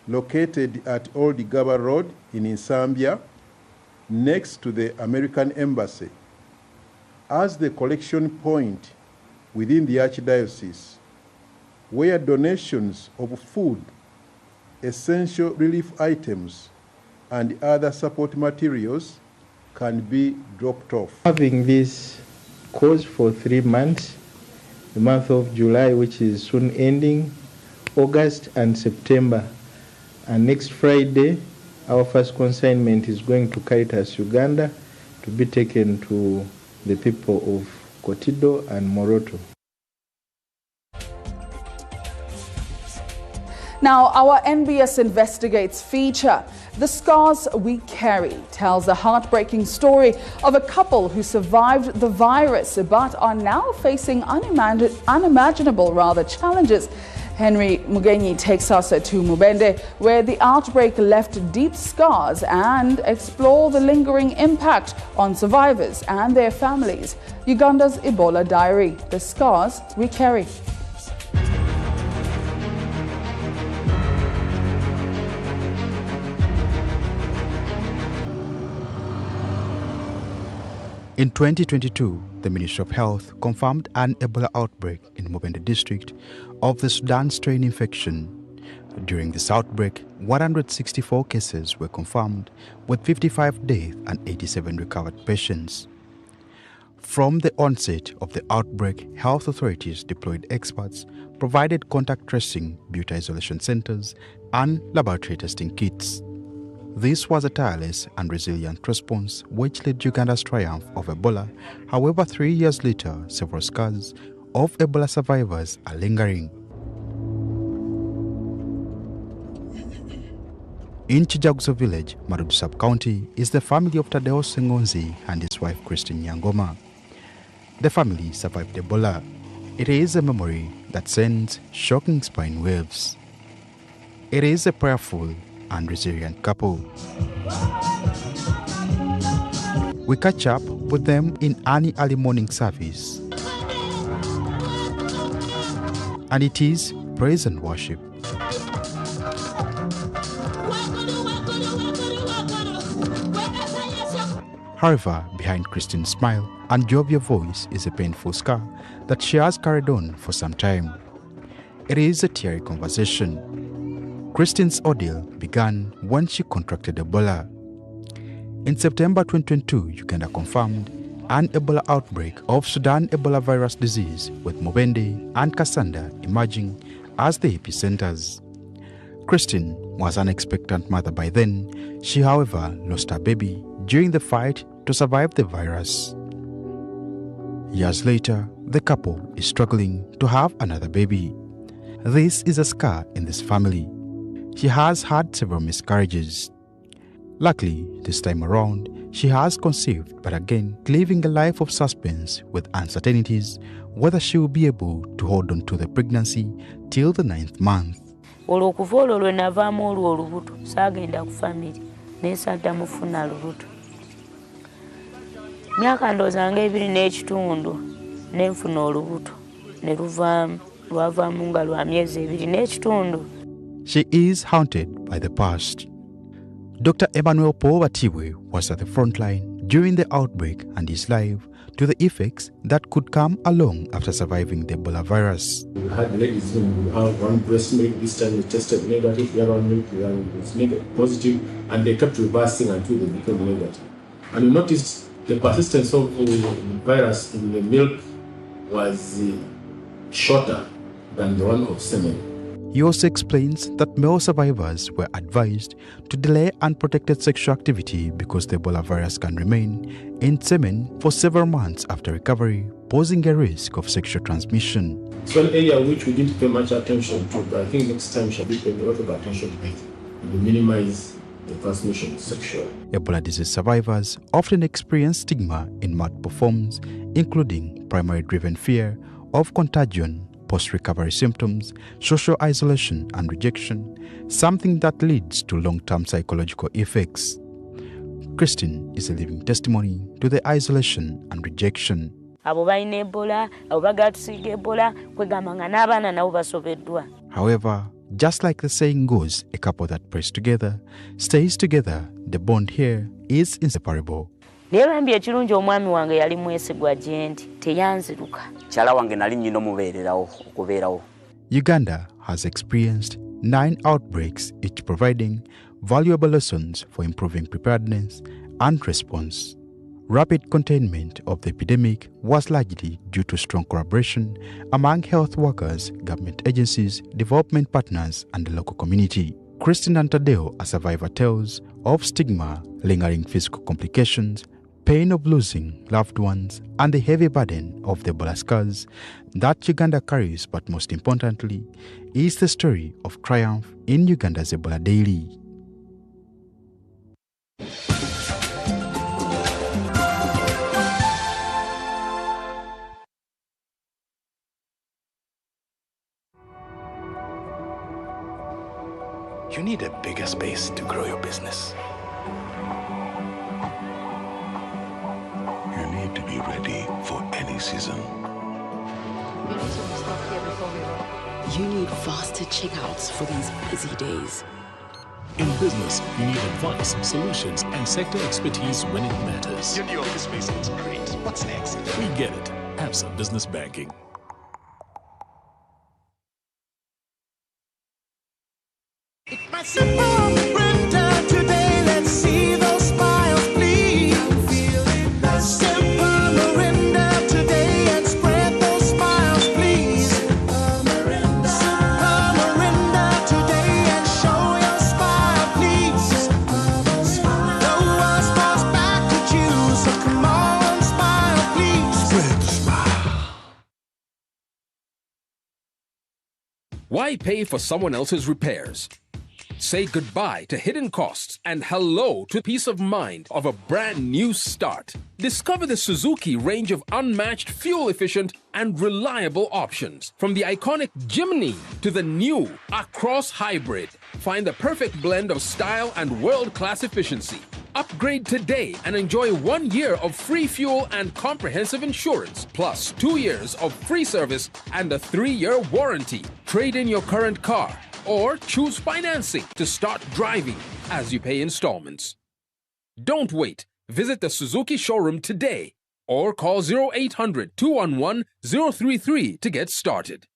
located at Old Gaba Road in Nsambya, next to the American Embassy, as the collection point within the Archdiocese, where donations of food, essential relief items, and other support materials can be dropped off. Having this course for 3 months, the month of July, which is soon ending, August and September. And next Friday, our first consignment is going to Caritas Uganda to be taken to the people of Kotido and Moroto. Now, our NBS Investigates feature, The Scars We Carry, tells the heartbreaking story of a couple who survived the virus but are now facing unimaginable challenges. Henry Mugenyi takes us to Mubende, where the outbreak left deep scars, and explore the lingering impact on survivors and their families. Uganda's Ebola Diary, The Scars We Carry. In 2022, the Ministry of Health confirmed an Ebola outbreak in Mubende district of the Sudan strain infection. During this outbreak, 164 cases were confirmed, with 55 deaths and 87 recovered patients. From the onset of the outbreak, health authorities deployed experts, provided contact tracing, beauty isolation centers, and laboratory testing kits. This was a tireless and resilient response which led Uganda's triumph of Ebola. However, 3 years later, several scars of Ebola survivors are lingering. In Chijaguzo village, Marudu sub-county, is the family of Tadeo Sengonzi and his wife Christine Nyangoma. The family survived Ebola. It is a memory that sends shocking spine waves. It is a prayerful and resilient couple. We catch up with them in an early morning service, and it is praise and worship. However, behind Christine's smile and jovial voice is a painful scar that she has carried on for some time. It is a teary conversation. Christine's ordeal began when she contracted Ebola. In September 2022, Uganda confirmed an Ebola outbreak of Sudan Ebola virus disease, with Mubende and Kasanda emerging as the epicenters. Christine was an expectant mother by then. She, however, lost her baby during the fight to survive the virus. Years later, the couple is struggling to have another baby. This is a scar in this family. She has had several miscarriages. Luckily, this time around, she has conceived, but again, living a life of suspense with uncertainties whether she will be able to hold on to the pregnancy till the 9th month. Olwokuva olwo lwe navaamu olwo olubuto saagenda ku famire naye saddamu funa lubuto. Myaka ndowooza nga 2 n'ekitundu ne nfuna olubuto ne lwavaamu nga lwa myezi 2 n'ekitundu. She is haunted by the past. Dr. Emmanuel Paul Batiwe was at the front line during the outbreak and is live to the effects that could come along after surviving the Ebola virus. We had ladies who have one breast milk, this time it tested negative, the other one milk was negative, positive, and they kept reversing until they became negative. And we noticed the persistence of the virus in the milk was shorter than the one of semen. He also explains that male survivors were advised to delay unprotected sexual activity because the Ebola virus can remain in semen for several months after recovery, posing a risk of sexual transmission. It's one area which we didn't pay much attention to, but I think next time shall be paid a lot of attention to it. We minimize the transmission is sexual. Ebola disease survivors often experience stigma in multiple forms, including primary-driven fear of contagion, post-recovery symptoms, social isolation and rejection, something that leads to long-term psychological effects. Christine is a living testimony to the isolation and rejection. However, just like the saying goes, a couple that prays together stays together. The bond here is inseparable. Uganda has experienced 9 outbreaks, each providing valuable lessons for improving preparedness and response. Rapid containment of the epidemic was largely due to strong collaboration among health workers, government agencies, development partners, and the local community. Christine Antadeo, a survivor, tells of stigma, lingering physical complications, pain of losing loved ones, and the heavy burden of the Ebola scars that Uganda carries, but most importantly, is the story of triumph in Uganda's Ebola Daily. You need a bigger space to grow your business. You need to be ready for any season. We need to stop here before we roll. You need faster checkouts for these busy days. In business, you need advice, solutions, and sector expertise when it matters. Your new office space looks great. What's next? We get it. Absa Business Banking. Today, let's see those smiles, please. Simple Miranda today and spread those smiles, please. Simple Miranda today and show your smile, please. No one smiles back at you, so come on, smile, please. Spread the smile. Why pay for someone else's repairs? Say goodbye to hidden costs and hello to peace of mind of a brand new start. Discover the Suzuki range of unmatched, fuel-efficient, and reliable options. From the iconic Jimny to the new Across Hybrid. Find the perfect blend of style and world-class efficiency. Upgrade today and enjoy 1 year of free fuel and comprehensive insurance, plus 2 years of free service and a 3-year warranty. Trade in your current car or choose financing to start driving as you pay installments. Don't wait. Visit the Suzuki showroom today or call 0800-211-033 to get started.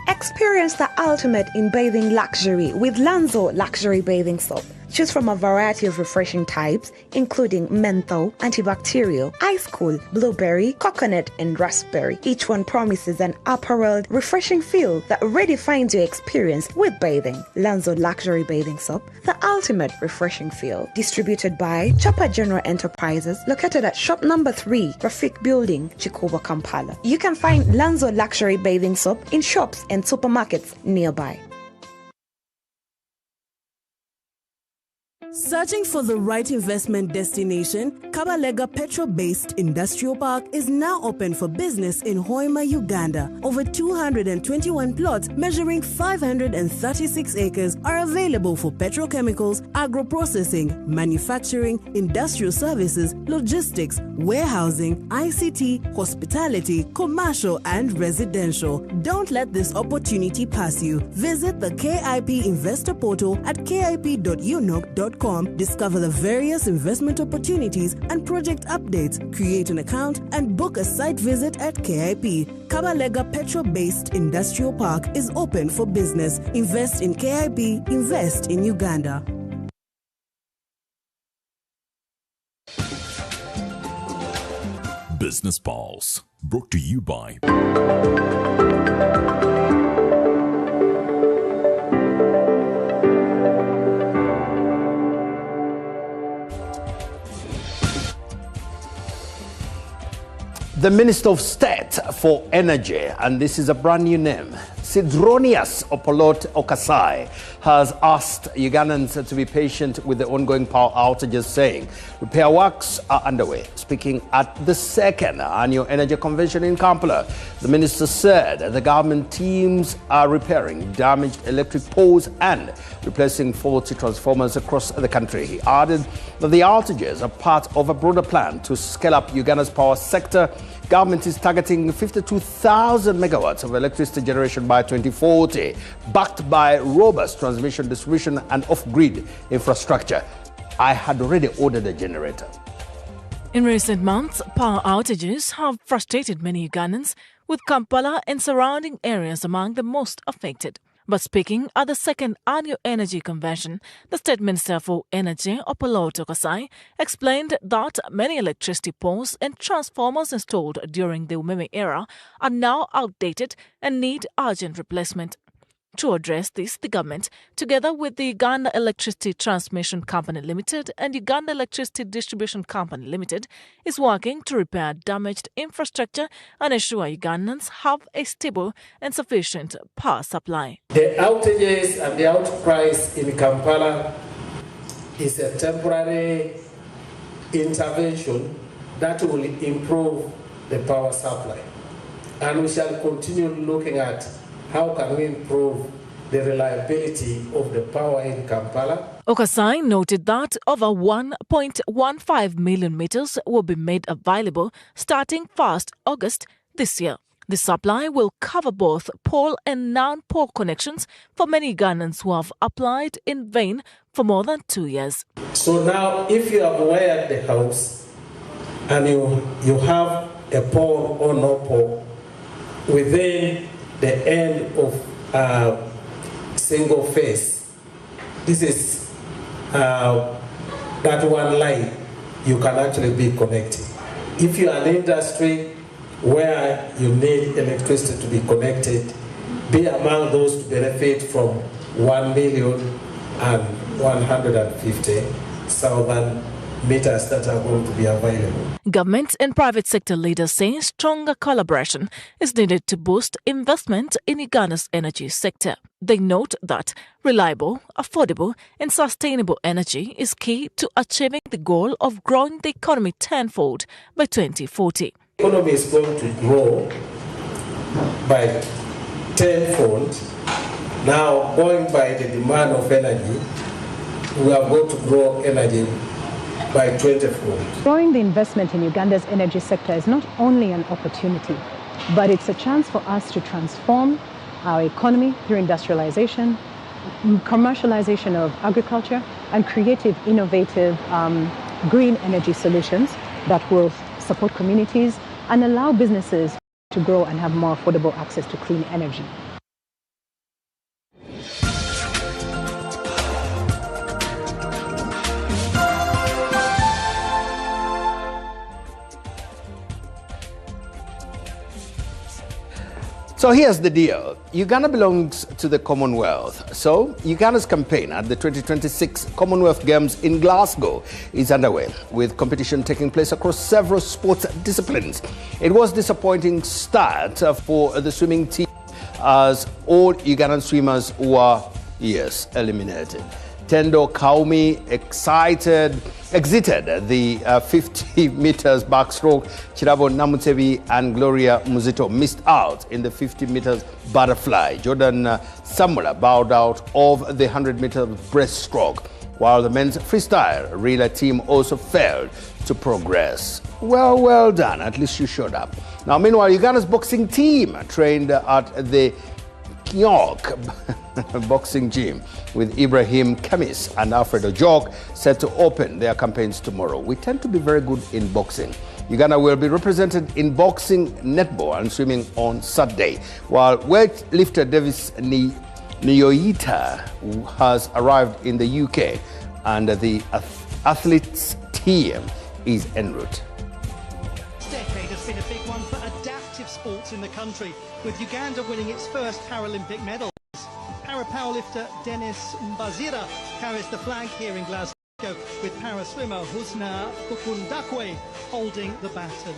Experience the ultimate in bathing luxury with Lanzo Luxury Bathing Soap. Choose from a variety of refreshing types, including menthol, antibacterial, ice cool, blueberry, coconut, and raspberry. Each one promises an upper-world, refreshing feel that redefines your experience with bathing. Lanzo Luxury Bathing Soap, the ultimate refreshing feel. Distributed by Chopper General Enterprises, located at shop number 3, Rafik Building, Chikoba, Kampala. You can find Lanzo Luxury Bathing Soap in shops and supermarkets nearby. Searching for the right investment destination, Kabalega Petro-based Industrial Park is now open for business in Hoima, Uganda. Over 221 plots measuring 536 acres are available for petrochemicals, agro-processing, manufacturing, industrial services, logistics, warehousing, ICT, hospitality, commercial, and residential. Don't let this opportunity pass you. Visit the KIP Investor Portal at kip.unok.com. Discover the various investment opportunities and project updates, create an account, and book a site visit at KIP. Kabalega Petro-based Industrial Park is open for business. Invest in KIP, invest in Uganda. Business Pulse, brought to you by the Minister of State for Energy, and this is a brand new name, Sidronius Opolot Okasai has asked Ugandans to be patient with the ongoing power outages, saying repair works are underway. Speaking at the second annual energy convention in Kampala, the minister said the government teams are repairing damaged electric poles and replacing faulty transformers across the country. He added that the outages are part of a broader plan to scale up Uganda's power sector. Government is targeting 52,000 megawatts of electricity generation by 2040, backed by robust transmission, distribution and off-grid infrastructure. I had already ordered a generator. In recent months, power outages have frustrated many Ugandans, with Kampala and surrounding areas among the most affected. But speaking at the second annual energy convention, the State Minister for Energy, Opolot Okasai, explained that many electricity poles and transformers installed during the Umeme era are now outdated and need urgent replacement. To address this, the government, together with the Uganda Electricity Transmission Company Limited and Uganda Electricity Distribution Company Limited, is working to repair damaged infrastructure and ensure Ugandans have a stable and sufficient power supply. The outages and the outcries in Kampala is a temporary intervention that will improve the power supply. And we shall continue looking at how can we improve the reliability of the power in Kampala. Okasai noted that over 1.15 million meters will be made available starting 1st August this year. The supply will cover both pole and non-pole connections for many Ugandans who have applied in vain for more than 2 years. So now, if you have wired the house and you have a pole or no pole within the end of single phase, this is that one line you can actually be connected. If you are an industry where you need electricity to be connected, be among those to benefit from 1,150,000 meters that are going to be available. Government and private sector leaders say stronger collaboration is needed to boost investment in Uganda's energy sector. They note that reliable, affordable and sustainable energy is key to achieving the goal of growing the economy tenfold by 2040. The economy is going to grow by tenfold. Now, going by the demand of energy, we are going to grow energy by 20-fold. Growing the investment in Uganda's energy sector is not only an opportunity, but it's a chance for us to transform our economy through industrialization, commercialization of agriculture, and creative, innovative green energy solutions that will support communities and allow businesses to grow and have more affordable access to clean energy. So here's the deal. Uganda belongs to the Commonwealth. So Uganda's campaign at the 2026 Commonwealth Games in Glasgow is underway, with competition taking place across several sports disciplines. It was a disappointing start for the swimming team as all Ugandan swimmers were, eliminated. Tendo Kaumi exited the 50 meters backstroke. Chirabo Namutebi and Gloria Muzito missed out in the 50 meters butterfly. Jordan Samula bowed out of the 100 meter breaststroke, while the men's freestyle relay team also failed to progress. Well done. At least you showed up. Now, meanwhile, Uganda's boxing team trained at the York boxing gym with Ibrahim Kamis and Alfred Ojok set to open their campaigns tomorrow. We tend to be very good in boxing. Uganda will be represented in boxing, netball and swimming on Saturday, while weightlifter Davis Nyoita has arrived in the UK and the athletes team is en route. This decade has been a big one for adaptive sports in the country, with Uganda winning its first Paralympic medal. Para-powerlifter Dennis Mbazira carries the flag here in Glasgow, with para-swimmer Husna Kukundakwe holding the baton.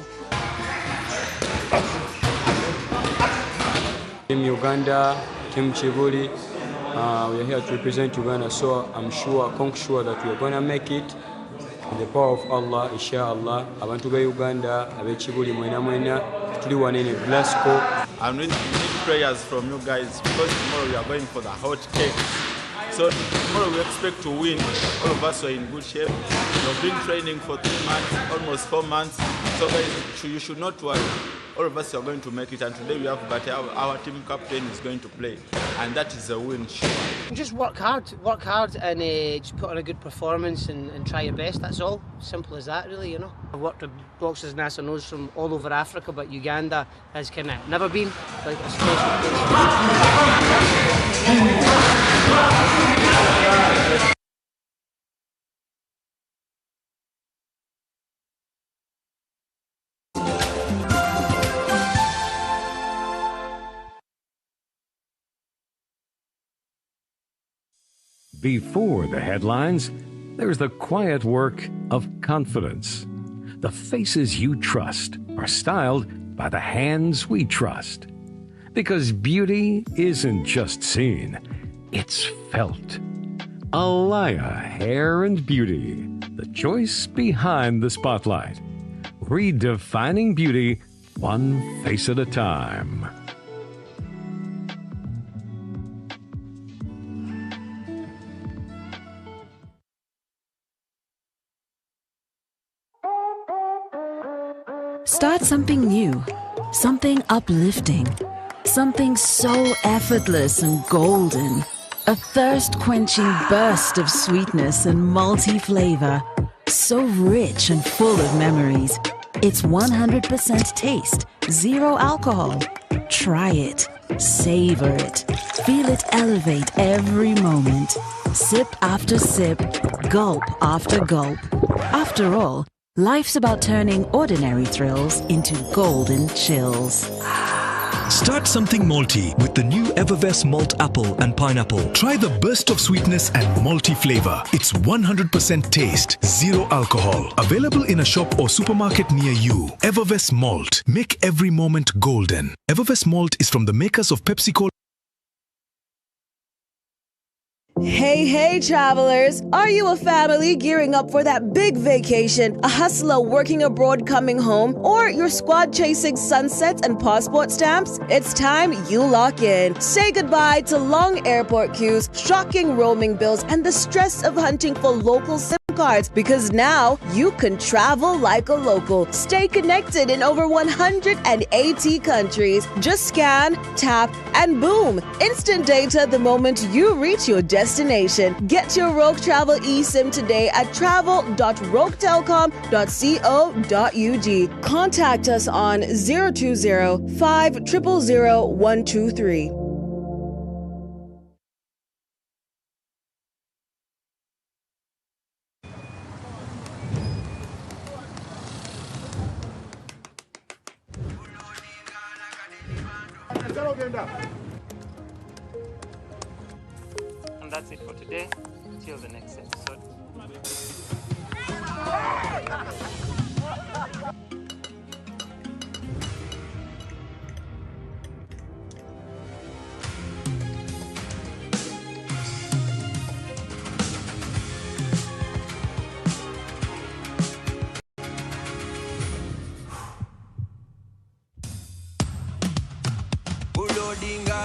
Team Uganda, Team Chivuli. We are here to represent Uganda, so I'm sure that we are going to make it. In the power of Allah, inshallah. Abantu ba Uganda, abe Chivuli mwena, tuli wane in Glasgow. And we need prayers from you guys because tomorrow we are going for the hot cake. So tomorrow we expect to win. All of us are in good shape. We've been training for 3 months, almost 4 months. So guys, you should not worry. All of us are going to make it. And today we have got our team captain is going to play. And that is a win, sure. Just work hard and just put on a good performance and try your best, that's all. Simple as that, really, you know. I've worked with boxers NASA knows from all over Africa, but Uganda has kind of never been like a special place. Before the headlines, there's the quiet work of confidence. The faces you trust are styled by the hands we trust. Because beauty isn't just seen, it's felt. Alaya Hair and Beauty, the choice behind the spotlight. Redefining beauty one face at a time. Start something new, something uplifting, something so effortless and golden. A thirst-quenching burst of sweetness and multi-flavor. So rich and full of memories. It's 100% taste, 0 alcohol. Try it. Savor it. Feel it elevate every moment. Sip after sip, gulp after gulp. After all, life's about turning ordinary thrills into golden chills. Start something malty with the new Evervest Malt Apple and Pineapple. Try the burst of sweetness and malty flavor. It's 100% taste, 0 alcohol. Available in a shop or supermarket near you. Evervest Malt. Make every moment golden. Evervest Malt is from the makers of PepsiCo. Hey, travelers! Are you a family gearing up for that big vacation, a hustler working abroad coming home, or your squad chasing sunsets and passport stamps? It's time you lock in. Say goodbye to long airport queues, shocking roaming bills, and the stress of hunting for local SIM cards, because now you can travel like a local. Stay connected in over 180 countries. Just scan, tap, and boom! Instant data the moment you reach your destination. Get your Rogue Travel eSIM today at travel.roguetelecom.co.ug. Contact us on 020-500-123. And that's it for today. Till the next episode.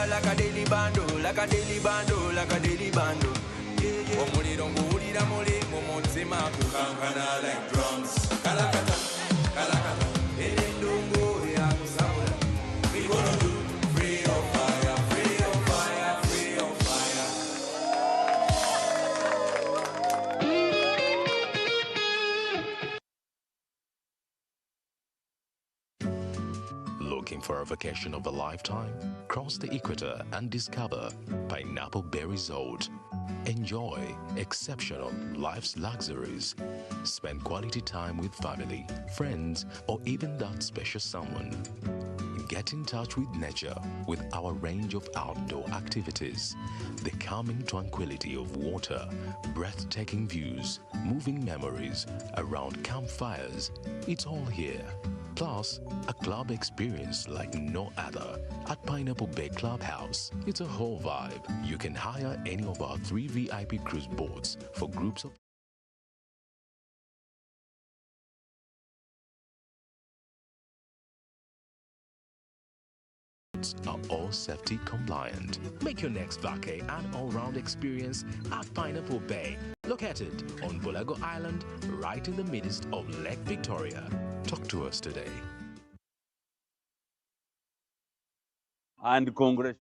Like a daily bando, like a daily bando, like a daily bando. Omuliro nguwulira muli mu mutima kukankana like drums. Kalakata, kalakata, endungu ya kusabula. We gonna do free on fire, free on fire, free on Looking for a vacation of a lifetime? Cross the equator and discover Pineapple Bay Resort. Enjoy exceptional life's luxuries. Spend quality time with family, friends, or even that special someone. Get in touch with nature with our range of outdoor activities. The calming tranquility of water, breathtaking views, moving memories around campfires. It's all here. Plus, a club experience like no other at Pineapple Bay Clubhouse. It's a whole vibe. You can hire any of our 3 VIP cruise boats for groups of are all safety compliant. Make your next vacay an all-round experience at Pineapple Bay, located on Bulago Island, right in the midst of Lake Victoria. Talk to us today. And Congress.